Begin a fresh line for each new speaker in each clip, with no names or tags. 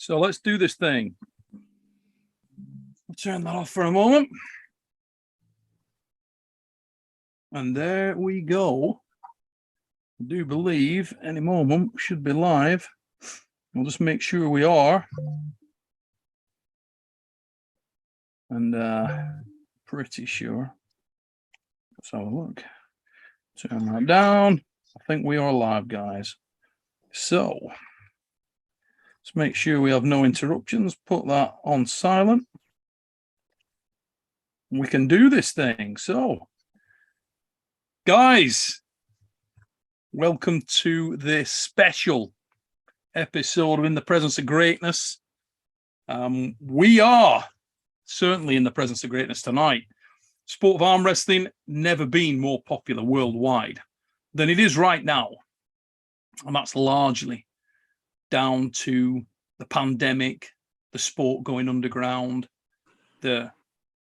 So let's do this thing. I'll turn that off for a moment. And there we go. I do believe any moment we should be live. We'll just make sure we are. And pretty sure. Let's have a look. Turn that down. I think we are live, guys. So let's make sure we have no interruptions. Put that on silent. We can do this thing. So, guys, welcome to this special episode of In the Presence of Greatness. We are certainly in the presence of greatness tonight. Sport of arm wrestling never been more popular worldwide than it is right now. And that's largely down to the pandemic, the sport going underground, the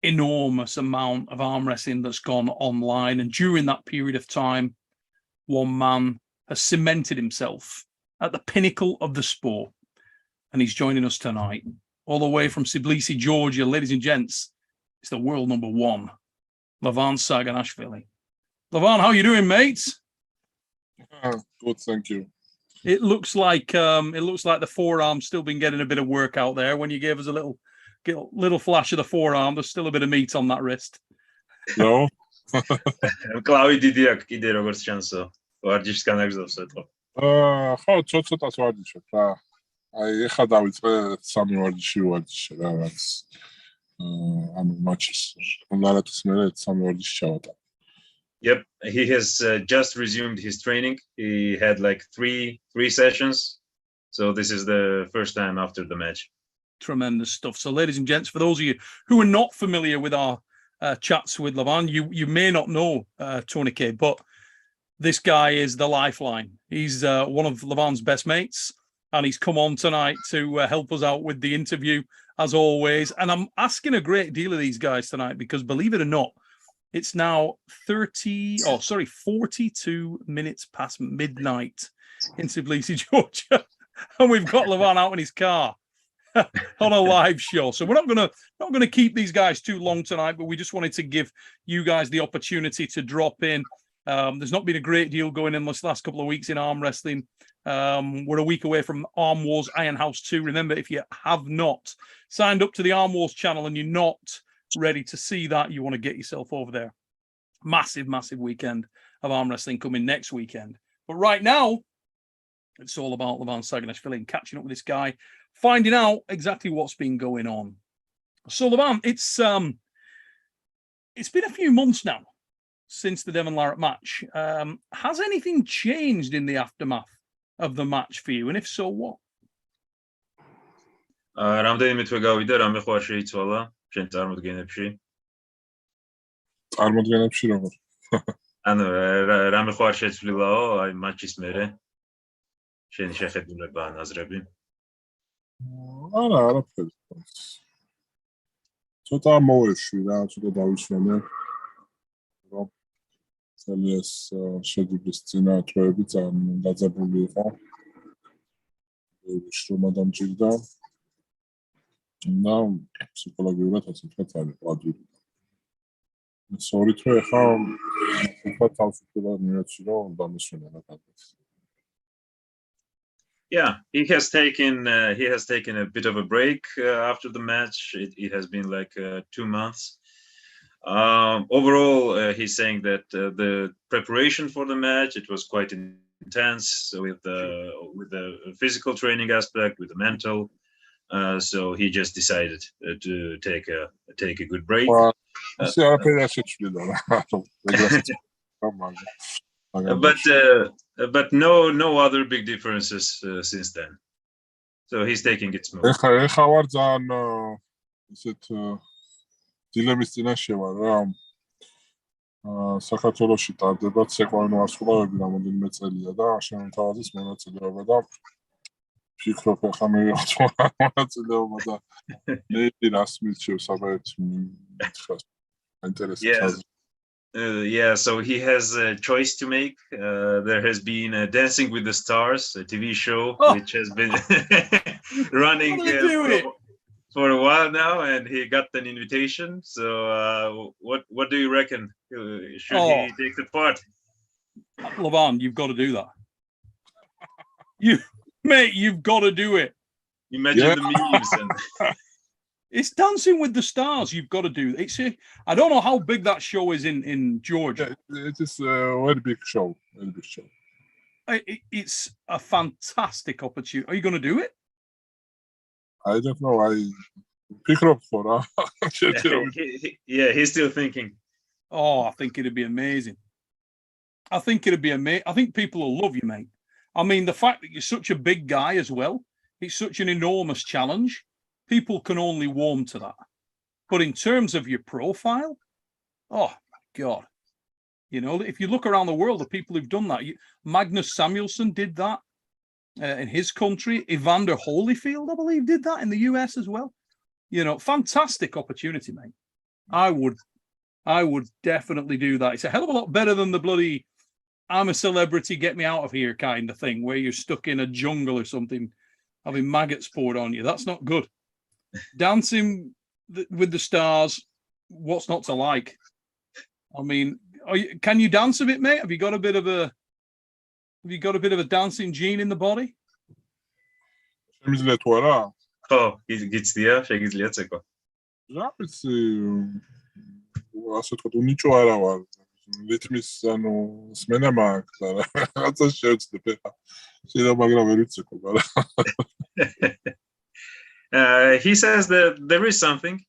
enormous amount of arm wrestling that's gone online. And during that period of time, one man has cemented himself at the pinnacle of the sport. And he's joining us tonight, all the way from Tbilisi, Georgia. Ladies and gents, it's the world number one, Levan Saginashvili. Levan, how you doing, mate?
Good, thank you.
It looks like the forearm's still been getting a bit of work out there. When you gave us a little flash of the forearm, there's still a bit of meat on that wrist.
No.
კლავი დიდი აქვს კიდე როგორც ჩანსო. ვარჯიშს განაგზავს ეთქო.
ხო, ცოტ-ცოტას ვარჯიშობ რა. აი, ეხლა დავიწყე 3 ვარჯიში ვარჯიშე რა, რაც ანუ მაჩის. უნდათ მე 3 ვარჯიში ჩავატარე.
Yep, he has just resumed his training. He had like three sessions. So this is the first time after the match.
Tremendous stuff. So, ladies and gents, for those of you who are not familiar with our chats with Levan, you may not know Tony K, but this guy is the lifeline. He's one of Levan's best mates, and he's come on tonight to help us out with the interview, as always. And I'm asking a great deal of these guys tonight because, believe it or not, it's now 42 minutes past midnight in Tbilisi, Georgia, and we've got Levan out in his car on a live show. So we're not gonna keep these guys too long tonight, but we just wanted to give you guys the opportunity to drop in. There's not been a great deal going in this last couple of weeks in arm wrestling. We're a week away from Arm Wars Iron House 2. Remember, if you have not signed up to the Arm Wars channel and you're not ready to see that, you want to get yourself over there. Massive weekend of arm wrestling coming next weekend. But right now, it's all about Levan Saginashvili and catching up with this guy, finding out exactly what's been going on. So Levan, it's been a few months now since the Devon Larratt match. Has anything changed in the aftermath of the match for you? And if so, what?
რამდენიმე თვე გავიდა, რამე ხო არ შეიცვალა შენ წარმოდგენებში?
წარმოდგენებში როგორ?
ანუ რამე ხო არ შეცვლილაო აი მატჩის მერე? შენი შეხედულება ან აზრები?
არაფერი. ცოტა მოვეშვი რა, ცოტა დავისვენე. რომ წელიეს შეჯიბრის წინა თვეები დაძაბული იყო. შრომა დამჭირდა. და ფსიქოლოგიურად ასე ვთქვათ, არის ყვადილი. Sorry თვე ხა უფრო თავისუფლად მიეცი რომ დამისვენა რა კადრს.
Yeah, he has taken a bit of a break after the match. It has been like 2 months. Overall, he's saying that the preparation for the match, it was quite intense with the physical training aspect, with the mental. So he just decided to take a good break. But no other big differences since then. So he's taking it smooth.
ეხა ვარ ძალიან ისეთ დილემის წინაშე ვარ რა. საქართველოში ტარდება ცეკვავინო ვარსკვლავები რამოდენიმე წელია და შემოთავაზეს მონაწილეობა და ფიქრობ ეხა მე ვიღწვა მონაწილეობა და მე რას მირჩევ საბაერთ მითხრას ინტერესებს.
Yeah, so he has a choice to make. There has been Dancing with the Stars, a TV show, which has been running
do it.
for a while now, and he got an invitation. So what do you reckon? Should he take the part?
Levan, you've got to do that. You've got to do it.
Imagine the memes and
it's Dancing with the Stars. You've got to do it. I don't know how big that show is in Georgia.
It is a very big show. Very big show.
It's a fantastic opportunity. Are you going to do it?
I don't know. I pick it up for
he's still thinking.
Oh, I think it'd be amazing. I think people will love you, mate. I mean, the fact that you're such a big guy as well, it's such an enormous challenge. People can only warm to that. But in terms of your profile, oh my God. You know, if you look around the world, the people who've done that, Magnus Samuelsson did that in his country. Evander Holyfield, I believe, did that in the US as well. You know, fantastic opportunity, mate. I would definitely do that. It's a hell of a lot better than the bloody I'm a celebrity, get me out of here kind of thing, where you're stuck in a jungle or something, having maggots poured on you. That's not good. Dancing with the Stars, what's not to like? I mean, can you dance a bit, mate? Have you got a bit of a dancing gene in the body?
Oh, git's diye შეგიძლია ცეკვა.
რამიცი ასე თქვა უნიჭო არა ვარ რითმის ანუ სმენა მაქვს და რაღაცა შევწდებ ეხა შეიძლება მაგრამ ვერ ვიცეკო არა
he says that there is something.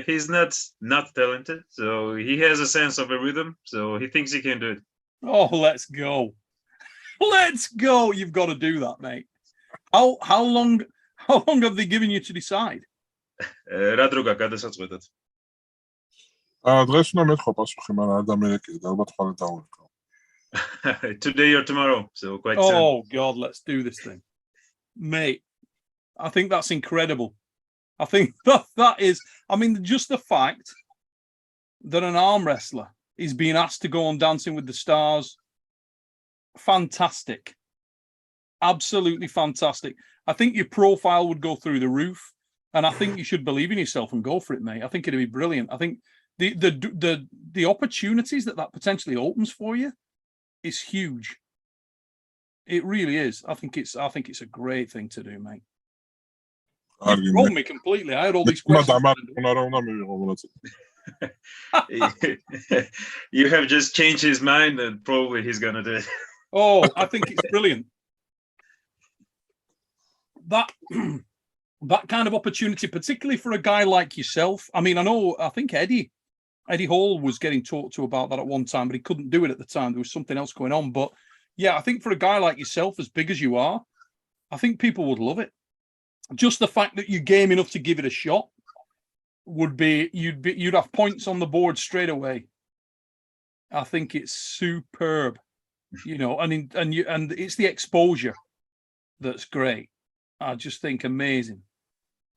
He's not talented, so he has a sense of a rhythm, so he thinks he can do it.
Oh, let's go. Let's go. You've got to do that, mate. How long have they given you to decide?
რა დრო გაქვს გადასაწყვეტად?
დღეს უნდა მეთქვა პასუხი, მაგრამ არ დამერეკე, ალბათ ხვალე დავურკო.
Today or tomorrow, so quite soon.
Oh God, let's do this thing. Mate, I think that's incredible. I think that is, I mean, just the fact that an arm wrestler is being asked to go on Dancing with the Stars, fantastic. Absolutely fantastic. I think your profile would go through the roof, and I think you should believe in yourself and go for it, mate. I think it'd be brilliant. I think the opportunities that potentially opens for you is huge. It really is. I think it's a great thing to do, mate. You rolled me completely. I had all these questions.
You have just changed his mind, and probably he's gonna do it.
Oh, I think it's brilliant. That kind of opportunity, particularly for a guy like yourself. I mean, I think Eddie Hall was getting talked to about that at one time, but he couldn't do it at the time. There was something else going on. But yeah, I think for a guy like yourself, as big as you are, I think people would love it. Just the fact that you're game enough to give it a shot would be you'd have points on the board straight away. I think it's superb, you know, and it's the exposure that's great. I just think amazing,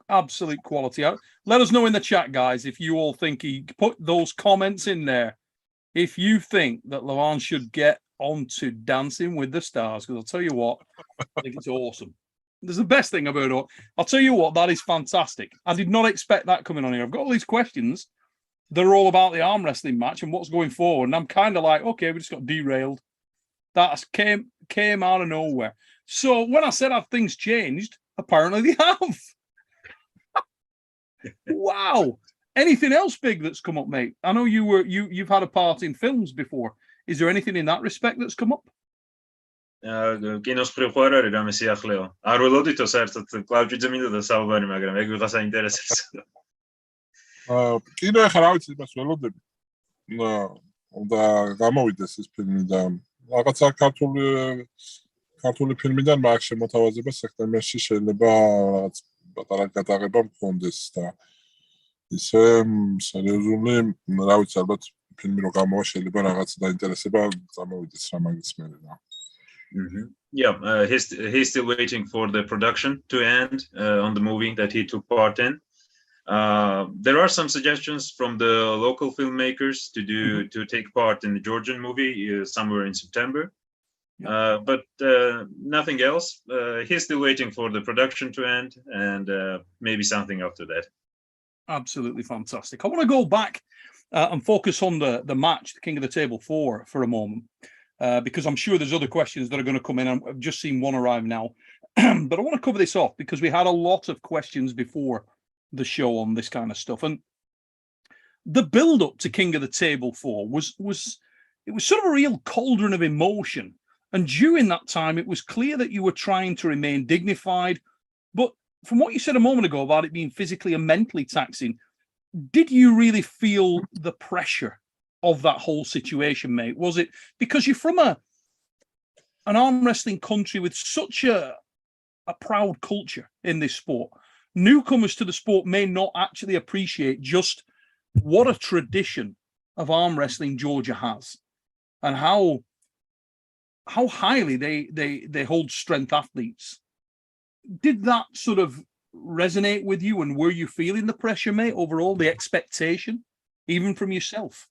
absolute quality. Let us know in the chat, guys, if you all think put those comments in there. If you think that Levan should get onto Dancing with the Stars, because I'll tell you what, I think it's awesome. There's the best thing about it. I'll tell you what, that is fantastic. I did not expect that coming on here. I've got all these questions that are all about the arm wrestling match and what's going forward, and I'm kind of like, okay, we just got derailed. That came out of nowhere. So when I said have things changed, apparently they have. Wow. Anything else big that's come up, mate? I know you've had a part in films before. Is there anything in that respect that's come up?
კინოს მხრივ ხო არ არის რამე სიახლეო. არ ველოდითო საერთოდ კლავჭიძე მინდა და საუბარი, მაგრამ ეგ ვიღას აინტერესებს.
კინო ახლა რა ვიცი, იმას ველოდები. და გამოვიდეს ეს ფილმი და რაღაცა ქართული ფილმიდან მაქვს შემოთავაზება სექტემბერში, შეიძლება რაღაც პატარა გადაღება მქონდეს და ისე სერიოზული, რა ვიცი, ალბათ ფილმი რო გამოვა შეიძლება რაღაც დაინტერესება გამოვიდეს რა მაგის მერე რა. Yeah, he's still waiting for the production to end on the movie that he took part in. There are some suggestions from the local filmmakers to take part in the Georgian movie somewhere in September.
But nothing else. He's still waiting for the production to end and maybe something after that.
Absolutely fantastic. I want to go back and focus on the match, the King of the Table 4, for a moment, because I'm sure there's other questions that are going to come in. I've just seen one arrive now. But I want to cover this off because we had a lot of questions before the show on this kind of stuff. And the build-up to King of the Table 4 was sort of a real cauldron of emotion. And during that time, it was clear that you were trying to remain dignified. But from what you said a moment ago about it being physically and mentally taxing, did you really feel the pressure of that whole situation, mate? Was it because you're from an arm wrestling country with such a proud culture in this sport? Newcomers to the sport may not actually appreciate just what a tradition of arm wrestling Georgia has and how highly they hold strength athletes. Did that sort of resonate with you, and were you feeling the pressure, mate, overall, the expectation, even from yourself?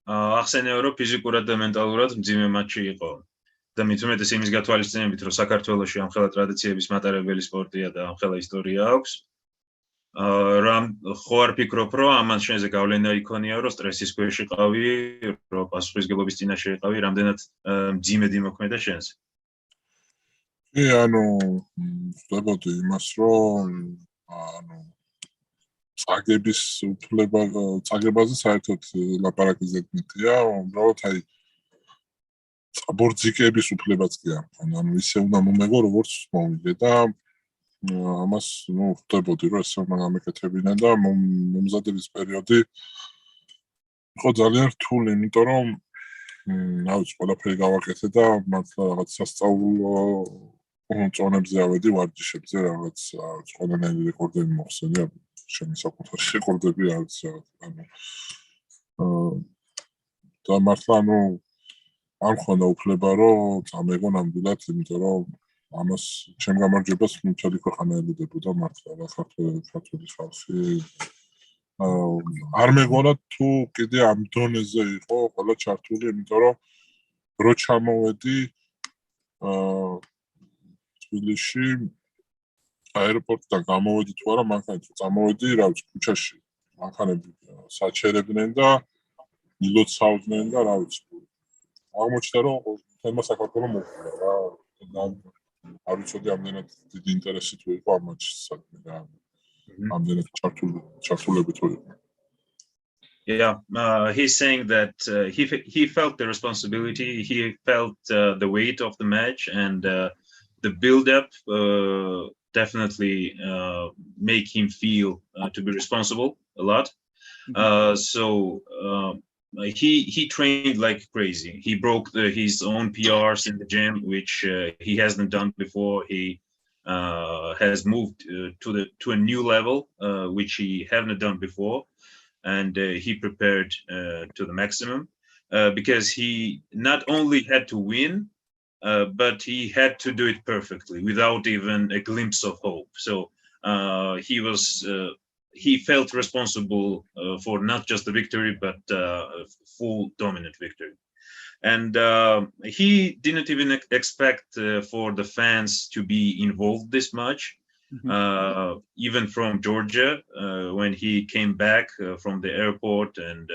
ახსენეო, რომ ფიზიკურად და მენტალურად მძიმე მატჩი იყო. და მით უმეტეს იმის გათვალისწინებით, რომ საქართველოში ამხელა ტრადიციების მატარებელი სპორტია და ამხელა ისტორია აქვს. რამ ხო არ ფიქრობ, რომ ამან შენზე გავლენა იქონია, რომ სტრესის ქვეშ იყავი, რომ პასუხისგებლობის წინაშე იყავი, რამდენად მძიმედ იმოქმედა შენს?
ანუ ვხვდებოდი იმას, რომ წაგებაზე საერთოდ ლაპარაკი ზედმეტია, უბრალოდ საბორძიკების უფლებაც კი არ მქონდა, ანუ ისე უნდა მომეგო, როგორც მოვიდე და ამას ვხვდებოდი, რომ ესე უნდა გამეკეთებინა და მომზადების პერიოდი იყო ძალიან რთული, იმიტომ რომ რა ვიცი, ყველაფერი გავაკეთე და მართლა რაღაც სასწავლო წონებზე ავედი, ვარჯიშებზე რაღაც ყველანაირი რეკორდები მოხსენია, შენი საკუთარი რეკორდები არის რაღაც, და მართლა არ მქონდა უფლება, რომ წამეგო ნამდვილად, იმიტომ რომ ამას ჩემ გამარჯვებას მთელი ქვეყანა ელოდებოდა მართლა რა ქართული ხალხი. არ მეგონა თუ კიდე ამ დონეზე იყო ყველა ჩართული, იმიტომ რომ რო ჩამოვედი თბილისში აეროპორტიდან გამოვედი თუ არა, მანქანით წამოვედი, რა ვიცი, ქუჩაში მანქანები საჩერებდნენ და ილოცავდნენ და რა ვიცი, აღმოჩნდა რომ თემა საქართველოს მოხდა რა. არ ვიცოდი ამდენად დიდი ინტერესი თუ იყო ამ მაჩისადმი რა. ამდენად ჩართულები თუ იყო.
Yeah, he's saying that he felt the responsibility, he felt the weight of the match, and the build-up definitely make him feel to be responsible a lot. So he trained like crazy. He broke his own PRs in the gym, which he hasn't done before. He has moved to a new level, which he haven't done before. And he prepared to the maximum because he not only had to win, but he had to do it perfectly without even a glimpse of hope. So he felt responsible for not just the victory, but full dominant victory. And he didn't even expect for the fans to be involved this much. Even from Georgia, when he came back from the airport, and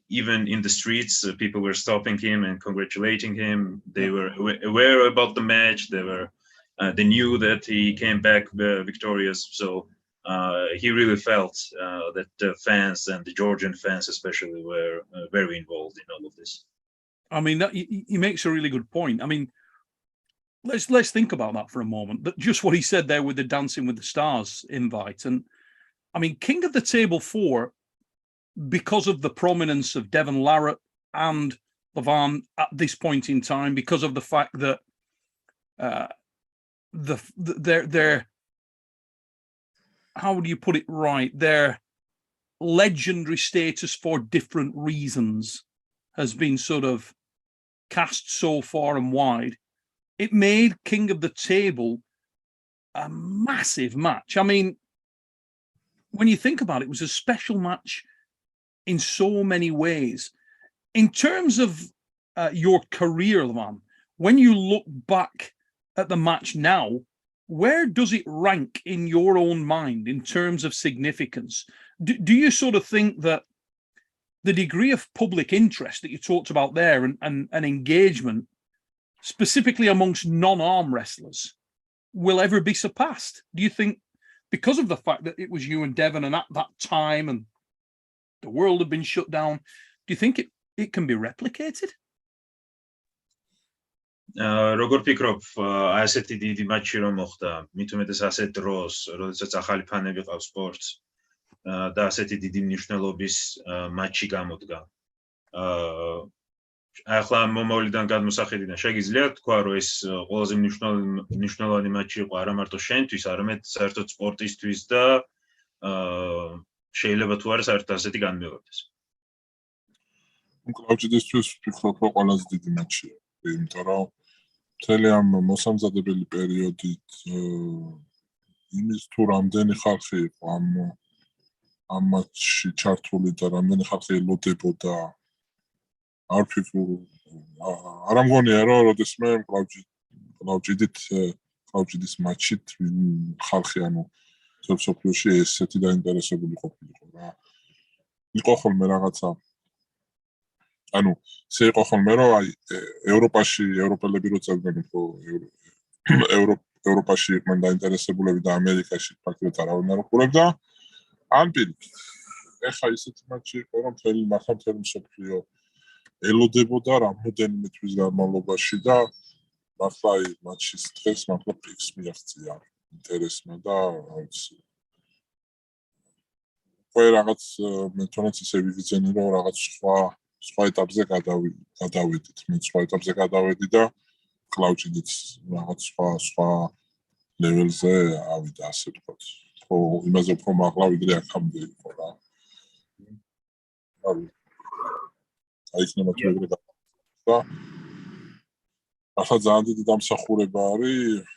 even in the streets, people were stopping him and congratulating him. They were aware about the match. They knew that he came back victorious. So he really felt that the fans, and the Georgian fans especially, were very involved in all of this.
I mean, he makes a really good point. I mean, let's think about that for a moment. But just what he said there with the Dancing with the Stars invite, and I mean, King of the Table 4, because of the prominence of Devon Larratt and Levan at this point in time, because of the fact that their how would you put it right, their legendary status for different reasons has been sort of cast so far and wide. It made King of the Table a massive match. I mean, when you think about it, it was a special match in so many ways. In terms of your career, Levan, when you look back at the match now, where does it rank in your own mind in terms of significance? Do you sort of think that the degree of public interest that you talked about there and engagement, specifically amongst non-arm wrestlers, will ever be surpassed? Do you think, because of the fact that it was you and Devon, and at that time and the world had been shut down, do you think it can be replicated?
როგორ ფიქრობ, ასეთი დიდი მატჩი რომ მოხდა, მით უმეტეს ასეთ დროს, როდესაც ახალი ფანები ყავს სპორტს და ასეთი დიდი მნიშვნელობის მატჩი გამოდგა. ახლა მომავლიდან გადმოსახედიდან შეგიძლია თქვა, რომ ეს ყველაზე მნიშვნელოვანი მატჩი იყო არა მარტო შენთვის, არამედ საერთოდ სპორტისთვის და შეიძლება თუ არა საერთოდ ასეთი განმეორდეს.
კლავჭიდისთვის ვფიქრობ, რომ ყველაზე დიდი მატჩია, იმიტომ რომ მთელი ამ მოსამზადებელი პერიოდით იმის თუ რამდენი ხალხი იყო ამ მატჩში ჩართული და რამდენი ხალხი ელოდებოდა, არ მგონია რომ როდესმე კლავჭიდის მატჩით ხალხი სოფლიოში ესეთი დაინტერესებული ყოფილიყო რა. იყო ხოლმე რაღაცა ესე იყო ხოლმე რომ აი ევროპელები რო წევდნენ უფრო ევროპაში იყვნენ დაინტერესებულები და ამერიკაში ფაქტობრივად არავინ არ უყურებდა. ან პირიქით, ეხა ისეთი მატჩი იყო რომ მთელი მსოფლიო ელოდებოდა რამოდენიმე თვის განმავლობაში და მართლა აი მატჩის დღეს მართლა პიკს მიაღწია ინტერესმა და უკვე რაღაც მე თვითონაც ისე ვიგრძენი რომ რაღაც სხვა ეტაპზე გადავედით. მე სხვა ეტაპზე გადავედი და კლავჭიდიც რაღაც სხვა ლეველზე ავიდა, ასე ვთქვათ. ხო, იმაზე უფრო მაღლა ვიდრე აქამდე იყო რა. აი იქნება თუ ეგრე და ახლა ძალიან დიდი დამსახურება არის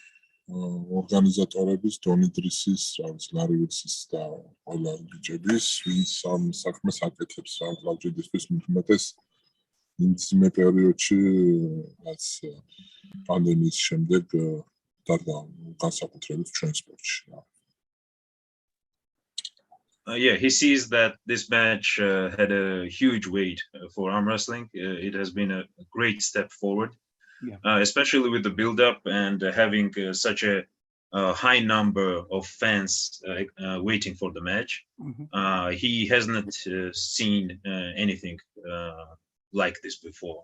ორგანიზატორების, დონი დრისის, ლარი ვიქსის და ყველა ბიჭების, ვინც ამ საქმეს აკეთებს რა კლავჭიდისთვის უმეტეს იმ ძიმე პერიოდში, რაც პანდემიის შემდეგ დარგა განსაკუთრებით ჩვენ სპორტში.
Yeah, he sees that this match had a huge weight for arm wrestling. It has been a great step forward, especially with the build-up and having such a high number of fans waiting for the match. He hasn't seen anything like this before,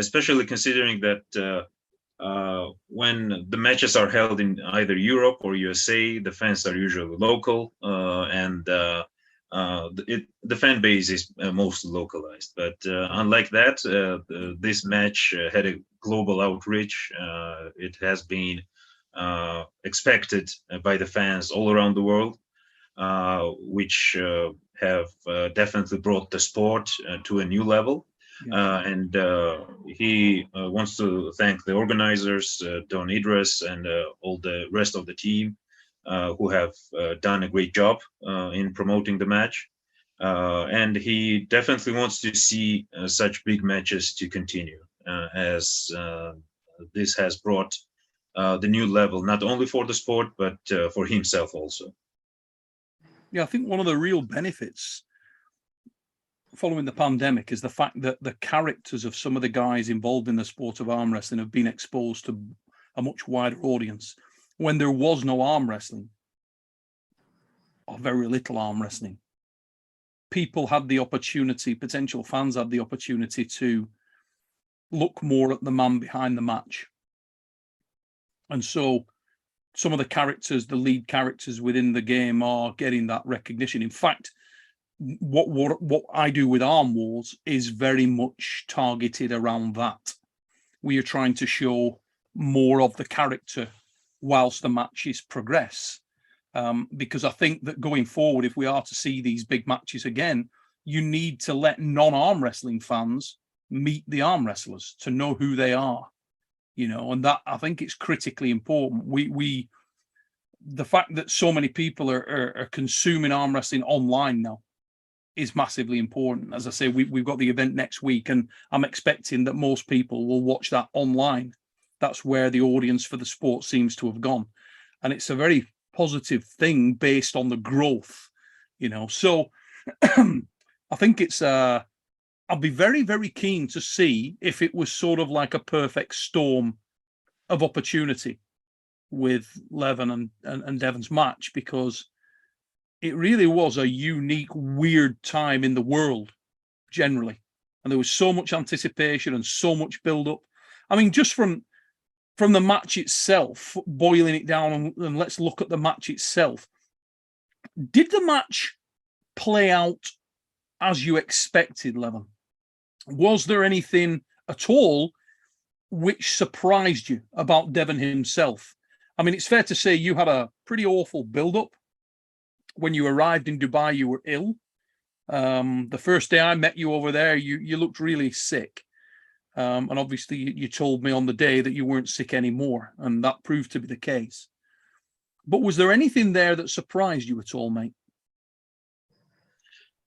especially considering that when the matches are held in either Europe or USA, the fans are usually local, and the fan base is mostly localized. But unlike that, this match had a global outreach. It has been expected by the fans all around the world, which have definitely brought the sport to a new level. And he wants to thank the organizers, Don Idris, and all the rest of the team who have done a great job in promoting the match. And he definitely wants to see such big matches to continue, as this has brought the new level, not only for the sport, but for himself also.
Yeah, I think one of the real benefits following the pandemic is the fact that the characters of some of the guys involved in the sport of arm wrestling have been exposed to a much wider audience. When there was no arm wrestling, or very little arm wrestling, people had the opportunity, potential fans had the opportunity to look more at the man behind the match. And so some of the characters, the lead characters within the game, are getting that recognition. In fact, what I do with Arm Wars is very much targeted around that. We are trying to show more of the character whilst the matches progress, because I think that going forward, if we are to see these big matches again, you need to let non-arm wrestling fans meet the arm wrestlers to know who they are, and that I think it's critically important. The fact that so many people are consuming arm wrestling online now, is massively important. As I say, we've got the event next week, and I'm expecting that most people will watch that online. That's where the audience for the sport seems to have gone. And it's a very positive thing based on the growth, So I think it's, I'll be very, very keen to see if it was sort of like a perfect storm of opportunity with Levan and Devon's match, because it really was a unique, weird time in the world generally. And there was so much anticipation and so much build-up. I mean, just from the match itself, boiling it down, and let's look at the match itself. Did the match play out as you expected, Levan? Was there anything at all which surprised you about Devon himself? I mean, it's fair to say you had a pretty awful build-up. When you arrived in Dubai, you were ill. The first day I met you over there, you looked really sick. And obviously you told me on the day that you weren't sick anymore, and that proved to be the case. But was there anything there that surprised you at all, mate?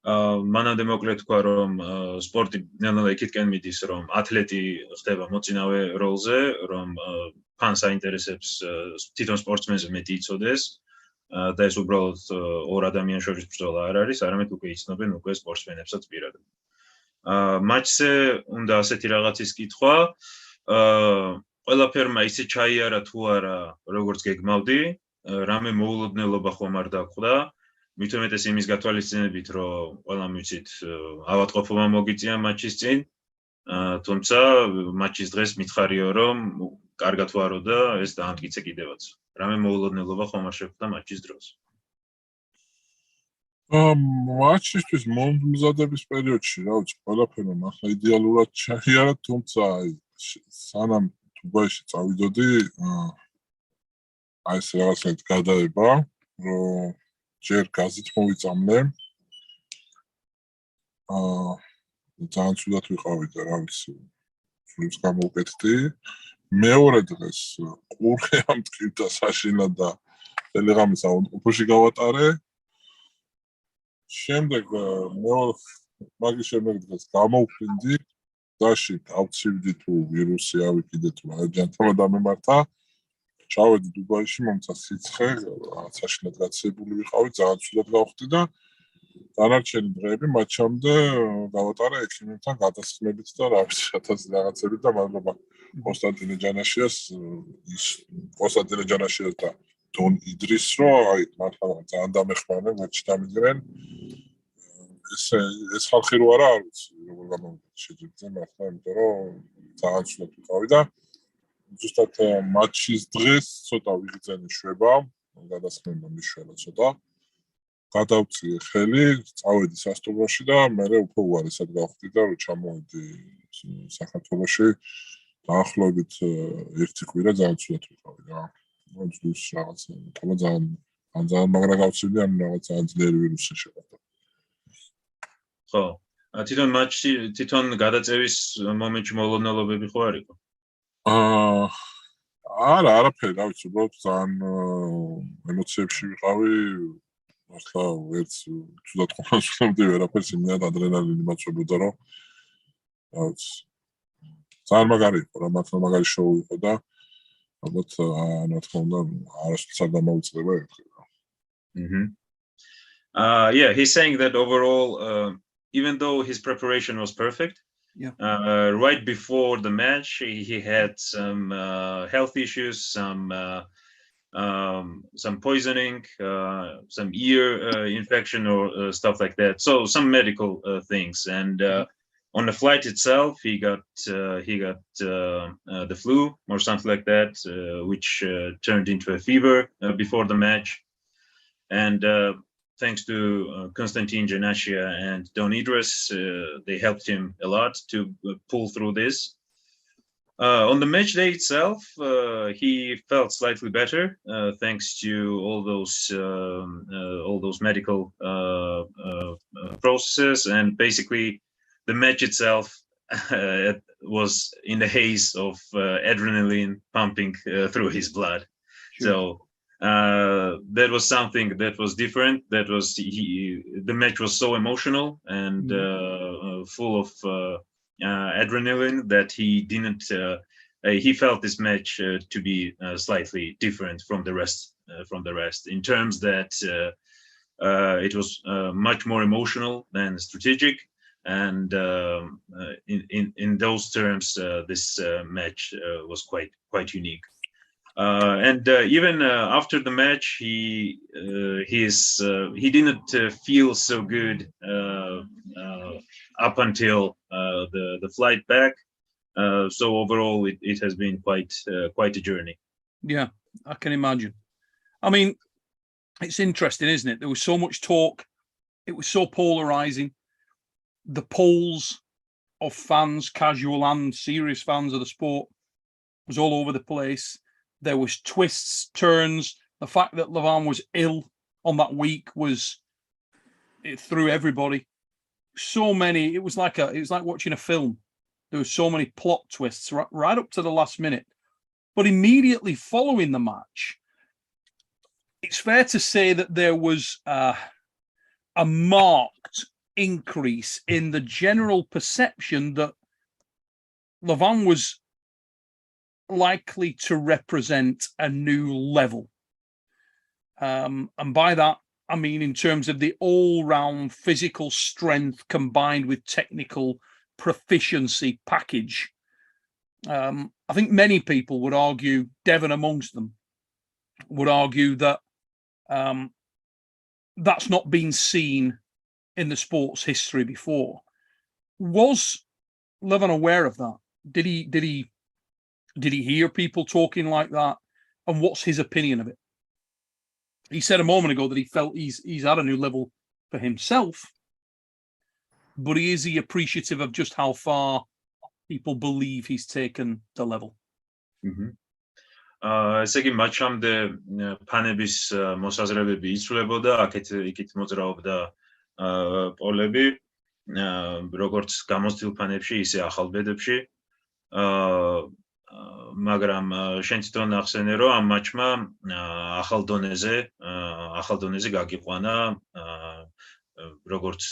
მანამდე მოკლედ თქვა, რომ სპორტი ნელ-ნელა იქითკენ მიდის, რომ ათლეტი ხდება მოწინავე როლზე, რომ ფანს აინტერესებს თვითონ სპორტსმენზე მეტი იცოდეს და ეს უბრალოდ ორ ადამიანის შორის ბრძოლა არ არის, არამედ უკვე იცნობენ უკვე სპორტსმენებსაც პირადად. матчზე უნდა ასეთი რაღაცის კითხვა, ყველაფერმა ისე ჩაიარა თუ არა, როგორც გეგმავდი, რამე მოულოდნელობა ხომ არ დაგვდა, მით უმეტეს იმის გათვალისწინებით, რომ ყველამ ვიცით, ავადმყოფობა მოგიწია матчის წინ, თუმცა матчის დღეს მითხარიო, რომ კარგად ვარო და ეს დაამტკიცე კიდევაც. რამე მოულოდნელობა ხომ არ შეხვდა матчის დროს.
матчისთვის მომზადების პერიოდში, რა ვიცი, ყველაფერმა ახლა იდეალურად ჩაიარა, თუმცა სანამ დუბაიში წავიდოდი, ეს რაღაცა გადაება, რომ ჯერ გაზით მოვიწამნე. ძალიან ცუდად ვიყავი და რა ვიცი, სულს გამოვკეთდი. მეორე დღეს ყურე ამტკივდა საშინლად და ტელეგრამის ავადმყოფოში გავატარე. შემდეგ მაგის შემდეგ დღეს გამოვფრინდი, დაში დავცივდი თუ ვირუსი ავიკიდე თუ რა ჯანმრთელობა დამემართა. ჩავედი დუბაიში, მომცა სიცხე, საშინლად გაცილებული ვიყავი, ძალიან ცუდად გავხდი და დანარჩენი დღეები მაჩამდე გავატარე ექიმებთან გადასხმებით და რა ვიცი, რაღაცებით და მადლობა კონსტანტინე ჯანაშიას და დონ იდრის, რომ აი მართლა ძალიან დამეხმარნენ, ვერჩი დამიდგნენ. ეს ხალხი რო არა, არ ვიცი, როგორ გამოვიდა შეჯიბზე მართლა, იმიტომ რომ ძალიან ცუდად ვიყავი და ზუსტად матчის დღეს ცოტა ვიღწენი შვება, გადასხმება მიშველა ცოტა. გადავწიე ხელი, წავედი სასტუმროში და მერე უფრო უარესად გავხდი და რომ ჩამოვედი საქართველოში, დაახლოებით ერთი კვირა ძალიან ცუდად ვიყავი რა. მოძვის რაღაც, თქმა ძალიან მაგრა გავწივდი, ამ რაღაც ძალიან ძლიერი ვირუსი შეხვდა.
ხო, თვითონ матчი, თვითონ გადაწევის მომენტში მოულოდნელობები ხო არ იყო? არაფერი, რა ვიცი, უბრალოდ ძალიან ემოციებში ვიყავი. ახლა ვერც ცუდად ყოფნასვლებდი ვერაფერს, იმდენად ადრენალინი მაწვებოდა, რომ რა ვიცი, ძალიან მაგარი იყო რა, მართლა მაგარი შოუ იყო და ალბათ, რა თქმა უნდა, არასდროს არ დამოუწყდება ერთხელ. Yeah, he's saying that overall, even though his preparation was perfect, right before the match, he had some health issues, some poisoning, some ear infection or stuff like that. So some medical things. And on the flight itself, he got the flu or something like that, which turned into a fever before the match. And thanks to Konstantin Janashia and Don Idris, they helped him a lot to pull through this. On the match day itself, he felt slightly better thanks to all those medical processes, and basically the match itself was in the haze of adrenaline pumping through his blood. Sure. So that was something that was different. That was the match was so emotional and full of adrenaline that he didn't. He felt this match to be slightly different from the rest. In terms that it was much more emotional than strategic, and in those terms, this match was quite unique. And even after the match, he didn't feel so good up until the flight back. So overall, it has been quite a journey.
Yeah, I can imagine. I mean, it's interesting, isn't it? There was so much talk. It was so polarizing. The polls of fans, casual and serious fans of the sport, was all over the place. There was twists, turns. The fact that Levan was ill on that week it threw everybody. So many. It was like watching a film. There were so many plot twists right up to the last minute. But immediately following the match, it's fair to say that there was a marked increase in the general perception that Levan was likely to represent a new level. And by that, I mean in terms of the all-round physical strength combined with technical proficiency package. I think many people would argue, Devon amongst them, would argue that that's not been seen in the sport's history before. Was Levan aware of that? Did he hear people talking like that? And what's his opinion of it? He said a moment ago that he felt he's at a new level for himself, but is he appreciative of just how far people believe he's taken the level?
ესე იგი მაჩამდე ფანების მოსაზრებები იცვლებოდა, აქეთ მოძრაობდა პოლები, როგორც გამოცდილ ფანებში, ისე ახალ ბედებში. მაგრამ შენ თვითონ ახსენე, რომ ამ მაჩმა ახალ დონეზე გაგიყვანა როგორც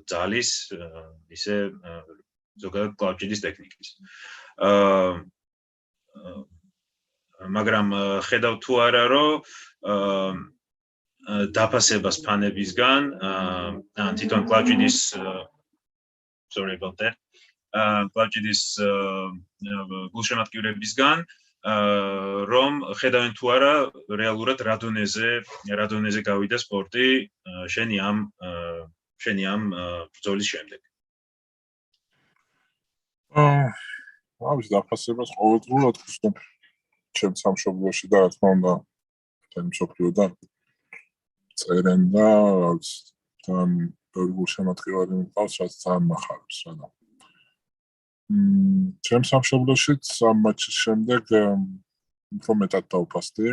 ძალის, ისე ზოგადად კლავჭიდის ტექნიკის. მაგრამ ხედავ თუ არა, რომ დაფასებას ფანებისგან, თვითონ კლავჭიდის sorry about that. კლავჭიდის გულშემატკივრებისგან, რომ ხედავენ თუ არა რეალურად რა დონეზე გავიდა სპორტი შენი ამ ბრძოლის შემდეგ.
ამის დაფასებას ყოველდღურად ვხსნობ ჩემ სამშობლოში და რა თქმა უნდა მთელი მსოფლიოდან წერენ და თან ბევრი გულშემატკივარი მყავს, რაც ძალიან მახარებს რა და ჩემ სამშობლოშიც ამ მატჩის შემდეგ უფრო მეტად დავფასდი.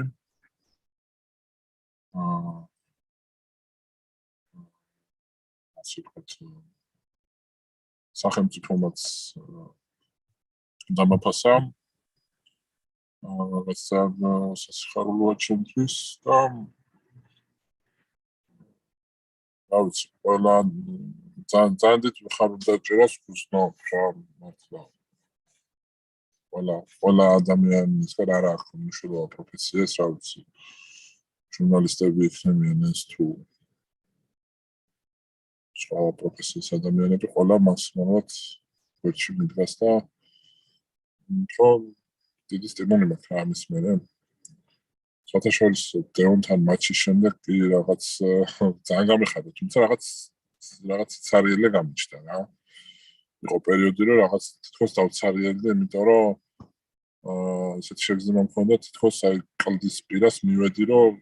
ასე ვთქვათ, სახელმწიფომაც დამაფასა, რაღაც სასიხარულოა ჩემთვის და რა ვიცი, ყველა ძალიან დიდ მხარდაჭერას ვუსწნობ რა მართლა. ყველა ადამიანის არ აქვს მნიშვნელობა პროფესიას, რა ვიცი, ჟურნალისტები იქნებიან ეს თუ სხვა პროფესიის ადამიანები, ყველა მაქსიმალურად გვერდში მიდგას და რომ დიდი სტიმული მაქვს ამის მერე. საერთაშორისო დეონთან მატჩის შემდეგ კი რაღაც ძალიან გამიხარდა, თუმცა რაღაც ცარიელე გამიჩნდა რა. იყო პერიოდი, რომ რაღაც თითქოს დავცარიელდი, იმიტომ რომ ესეთი შეგრძნება მქონდა, თითქოს აი კლდის პირას მივედი, რომ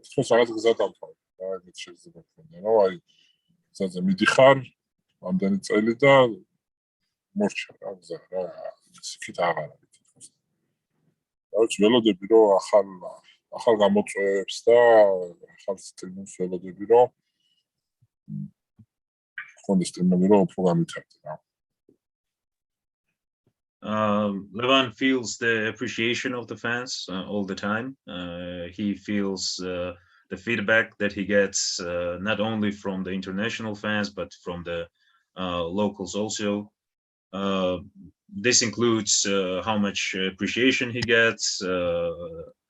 თითქოს რაღაც გზა დავთავაზე რა, ეგეთი შეგრძნება მქონდა, რომ აი გზაზე მიდიხარ ამდენი წელი და მორჩა რა გზა რა, იქით აღარ არის თითქოს. რაც ველოდები, რომ ახალ გამოწვევებს და ახალ სტიმულს ველოდები, რომ ხონდეს სტიმული, რომ უფრო გამithარდე რა.
Levan feels the appreciation of the fans all the time. He feels the feedback that he gets not only from the international fans but from the locals also. This includes how much appreciation he gets,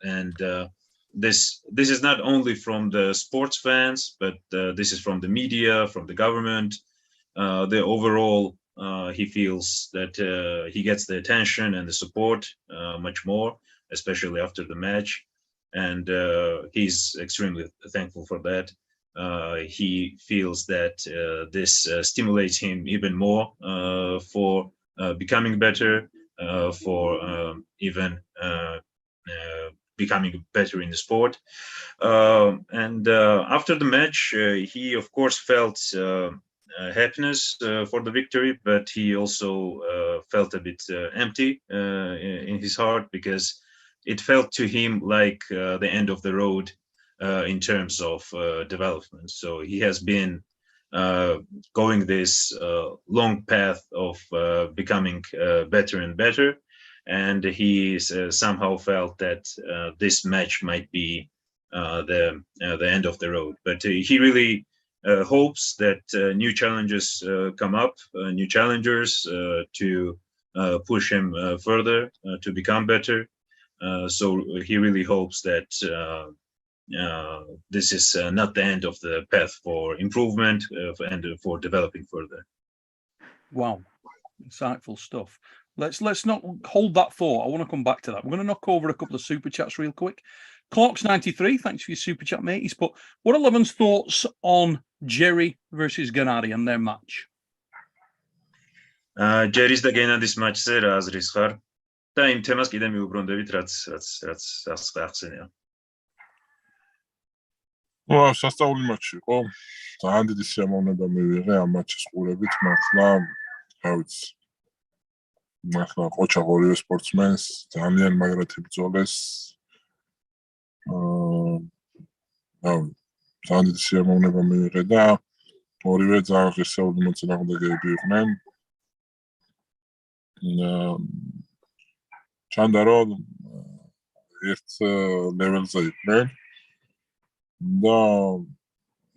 and this is not only from the sports fans, but this is from the media, from the government. The overall, he feels that he gets the attention and the support much more, especially after the match, and he's extremely thankful for that. He feels that this stimulates him even more for becoming better, for even becoming better in the sport. And after the match, he of course felt happiness for the victory, but he also felt a bit empty in his heart, because it felt to him like the end of the road in terms of development. So he has been going this long path of becoming better and better, and he somehow felt that this match might be the end of the road. But he really hopes that new challenges come up, new challengers to push him further, to become better. So he really hopes that this is not the end of the path for improvement and for developing further.
Wow, insightful stuff. Let's not hold that thought. I want to come back to that. We're going to knock over a couple of super chats real quick. Clark's 93, thanks for your super chat, mate. He's put, what are Levan's thoughts on Jerry versus Gennady and their match?
Jerry's და გენადის матчზე რა აზრის ხარ? და იმ თემას კიდე მიუბრუნდებით, რაც ახსენია.
სასწაული მატჩი იყო. ძალიან დიდი სიამოვნება მივიღე ამ მატჩის ყურებით, მართლა, რა ვიცი. მართლა ყოჩა ორივე სპორტსმენს ძალიან მაგრად იბრძოლეს. ძალიან დიდი სიამოვნება მივიღე და ორივე ძალიან ღირსეული მოწინააღმდეგეები იყვნენ. ჩანდა რომ ერთ ლეველზე იყვნენ და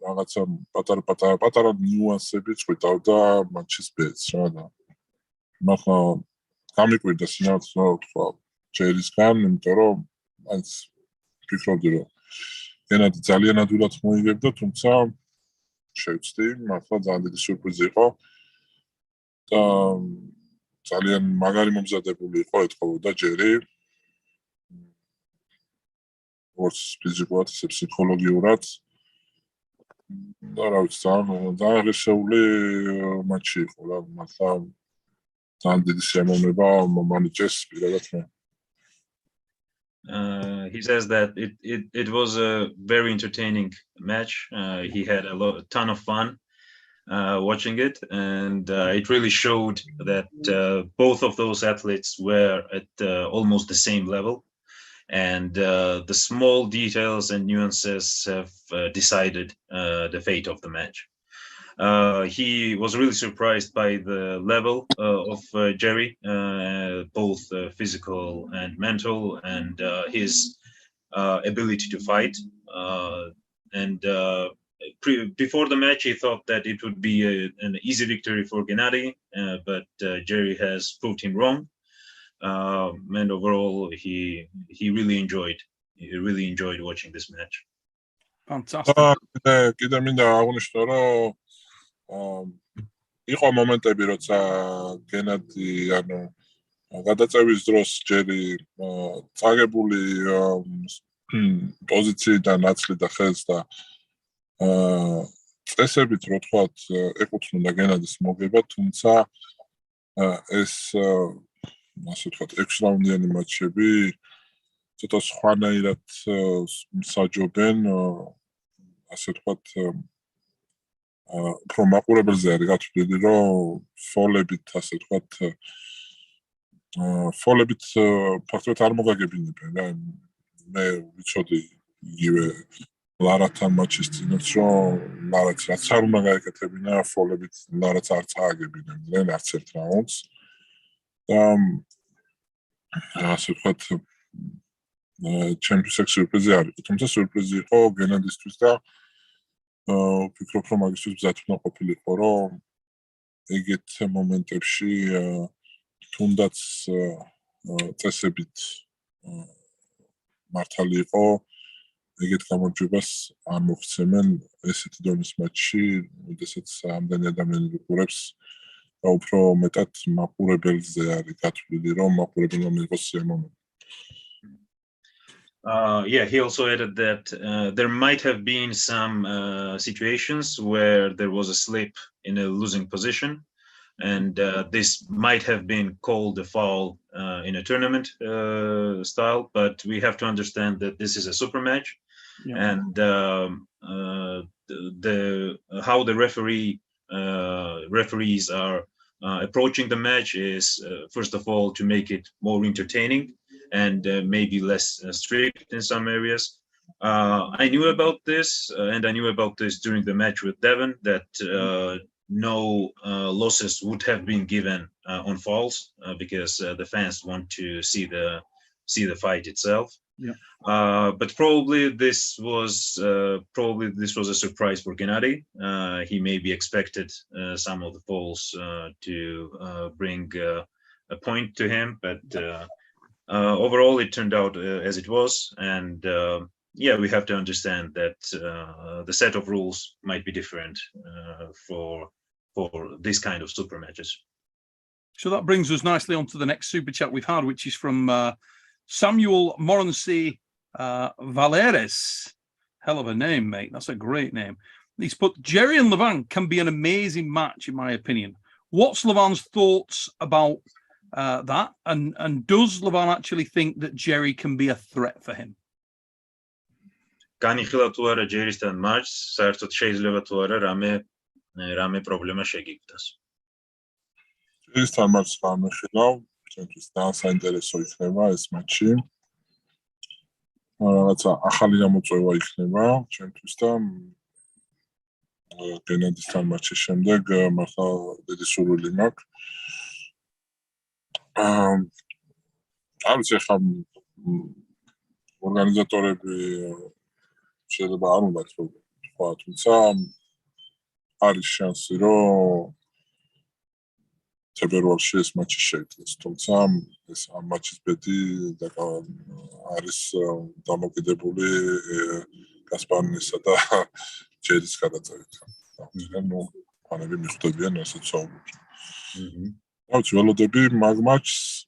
რაღაცა პატარა ნიუანსები წვითავდა მატჩის ბედს რა და მახლა გამიკვირდა სინათლე თქვა ჯერისგან, იმიტომ რომ მაინც ფიქრობდი რომ გენადი ძალიან ადვილად მოიგებდა, თუმცა შევწდი, მართლა ძალიან დიდი სიურპრიზი იყო და ძალიან მაგარი მომზადებული იყო, ეთხოვოდა ჯერი როგორც ფიზიკურად, ისე ფსიქოლოგიურად. და რა ვიცი, ძალიან ღირსეული მატჩი იყო რა, მართლა ძალიან დიდი სიამოვნება მომანიჭეს პირადად მე.
He says that it was a very entertaining match. He had a ton of fun watching it, and it really showed that both of those athletes were at almost the same level, and the small details and nuances have decided the fate of the match. He was really surprised by the level of Jerry, both physical and mental, and his ability to fight. And before the match, he thought that it would be an easy victory for Gennady, but Jerry has proved him wrong. And overall, he really enjoyed watching this match.
Fantastic.
კიდე მინდა აღნიშნო, რომ იყო მომენტები, როცა გენადი, ანუ გადაწევის დროს ჯერი წაგებული პოზიციიდან აცლიდა ხელს და წესებით, რო თქვათ, ეკუთვნოდა გენადის მოგება, თუმცა ეს ასე ვთქვათ, 6 რაუნდიანი მატჩები ცოტა სხვანაირად მსაჯობენ, ასე ვთქვათ, უფრო მაყურებელზე არის გათვლილი, რომ ფოლებით, ასე ვთქვათ, ფოლებით ფაქტობრივად არ მოგაგებინებენ რა. მე ვიცოდი იგივე ლარათან მატჩის წინაც, რომ ლარაც რაც არ უნდა გაეკეთებინა, ფოლებით ლარაც არ წააგებინებდნენ არც ერთ რაუნდს. ასე ვთქვათ, ჩემთვის ეს სიურპრიზი არ იყო, თუმცა სიურპრიზი იყო გენადისთვის და ვფიქრობ, რომ მაგისთვის მზად უნდა ყოფილიყო, რომ ეგეთ მომენტებში თუნდაც წესებით მართალი იყო, ეგეთ გამარჯვებას არ მოხსემენ ესეთი დონის მატჩში, როდესაც ამდენი ადამიანი ვიყურებს და უფრო მეტად მაყურებელზე არის გათვლილი, რომ მაყურებელმა მიიღოს სიამოვნება.
Yeah, he also added that there might have been some situations where there was a slip in a losing position, and this might have been called a foul in a tournament style, but we have to understand that this is a super match, and how the referees are approaching the match is first of all to make it more entertaining and maybe less strict in some areas. I knew about this, and I knew about this during the match with Devon, that no losses would have been given on fouls because the fans want to see the fight itself.
Yeah.
But probably this was a surprise for Gennady. He maybe expected some of the fouls to bring a point to him, but overall it turned out as it was, and yeah, we have to understand that the set of rules might be different for this kind of super matches.
So that brings us nicely on to the next super chat we've had, which is from Samuel Morency Valeres. Hell of a name, mate. That's a great name. He's put, Jerry and Levan can be an amazing match, in my opinion. What's Levan's thoughts about that? And does Levan actually think that Jerry can be a threat for him?
განიხილავ თუ არა ჯერისთან матчს, საერთოდ შეიძლება თუ არა რამე პრობლემა შეგიგდას.
ჯერისთან матчს გამიხილავ, ჩემთვის ძალიან საინტერესო იქნება ეს матчი. რაღაცა ახალი გამოწვევა იქნება ჩემთვის და გენადისთან матчის შემდეგ მართლა დიდი სურვილი მაქვს. არ ვიცი, ხა ორგანიზატორები შეიძლება არ უნდათ რომ თქვა, თუმცა არის შანსი, რომ თებერვალში ეს матчი შეიქმნას, თუმცა ეს ამ матчის ბედი არის დამოკიდებული გასპარინისა და ჯერის გადაწყვეტით. ნუ ფანები მიხვდებიან ასეთ საუბრებს. რაც ველოდები მაგ матчს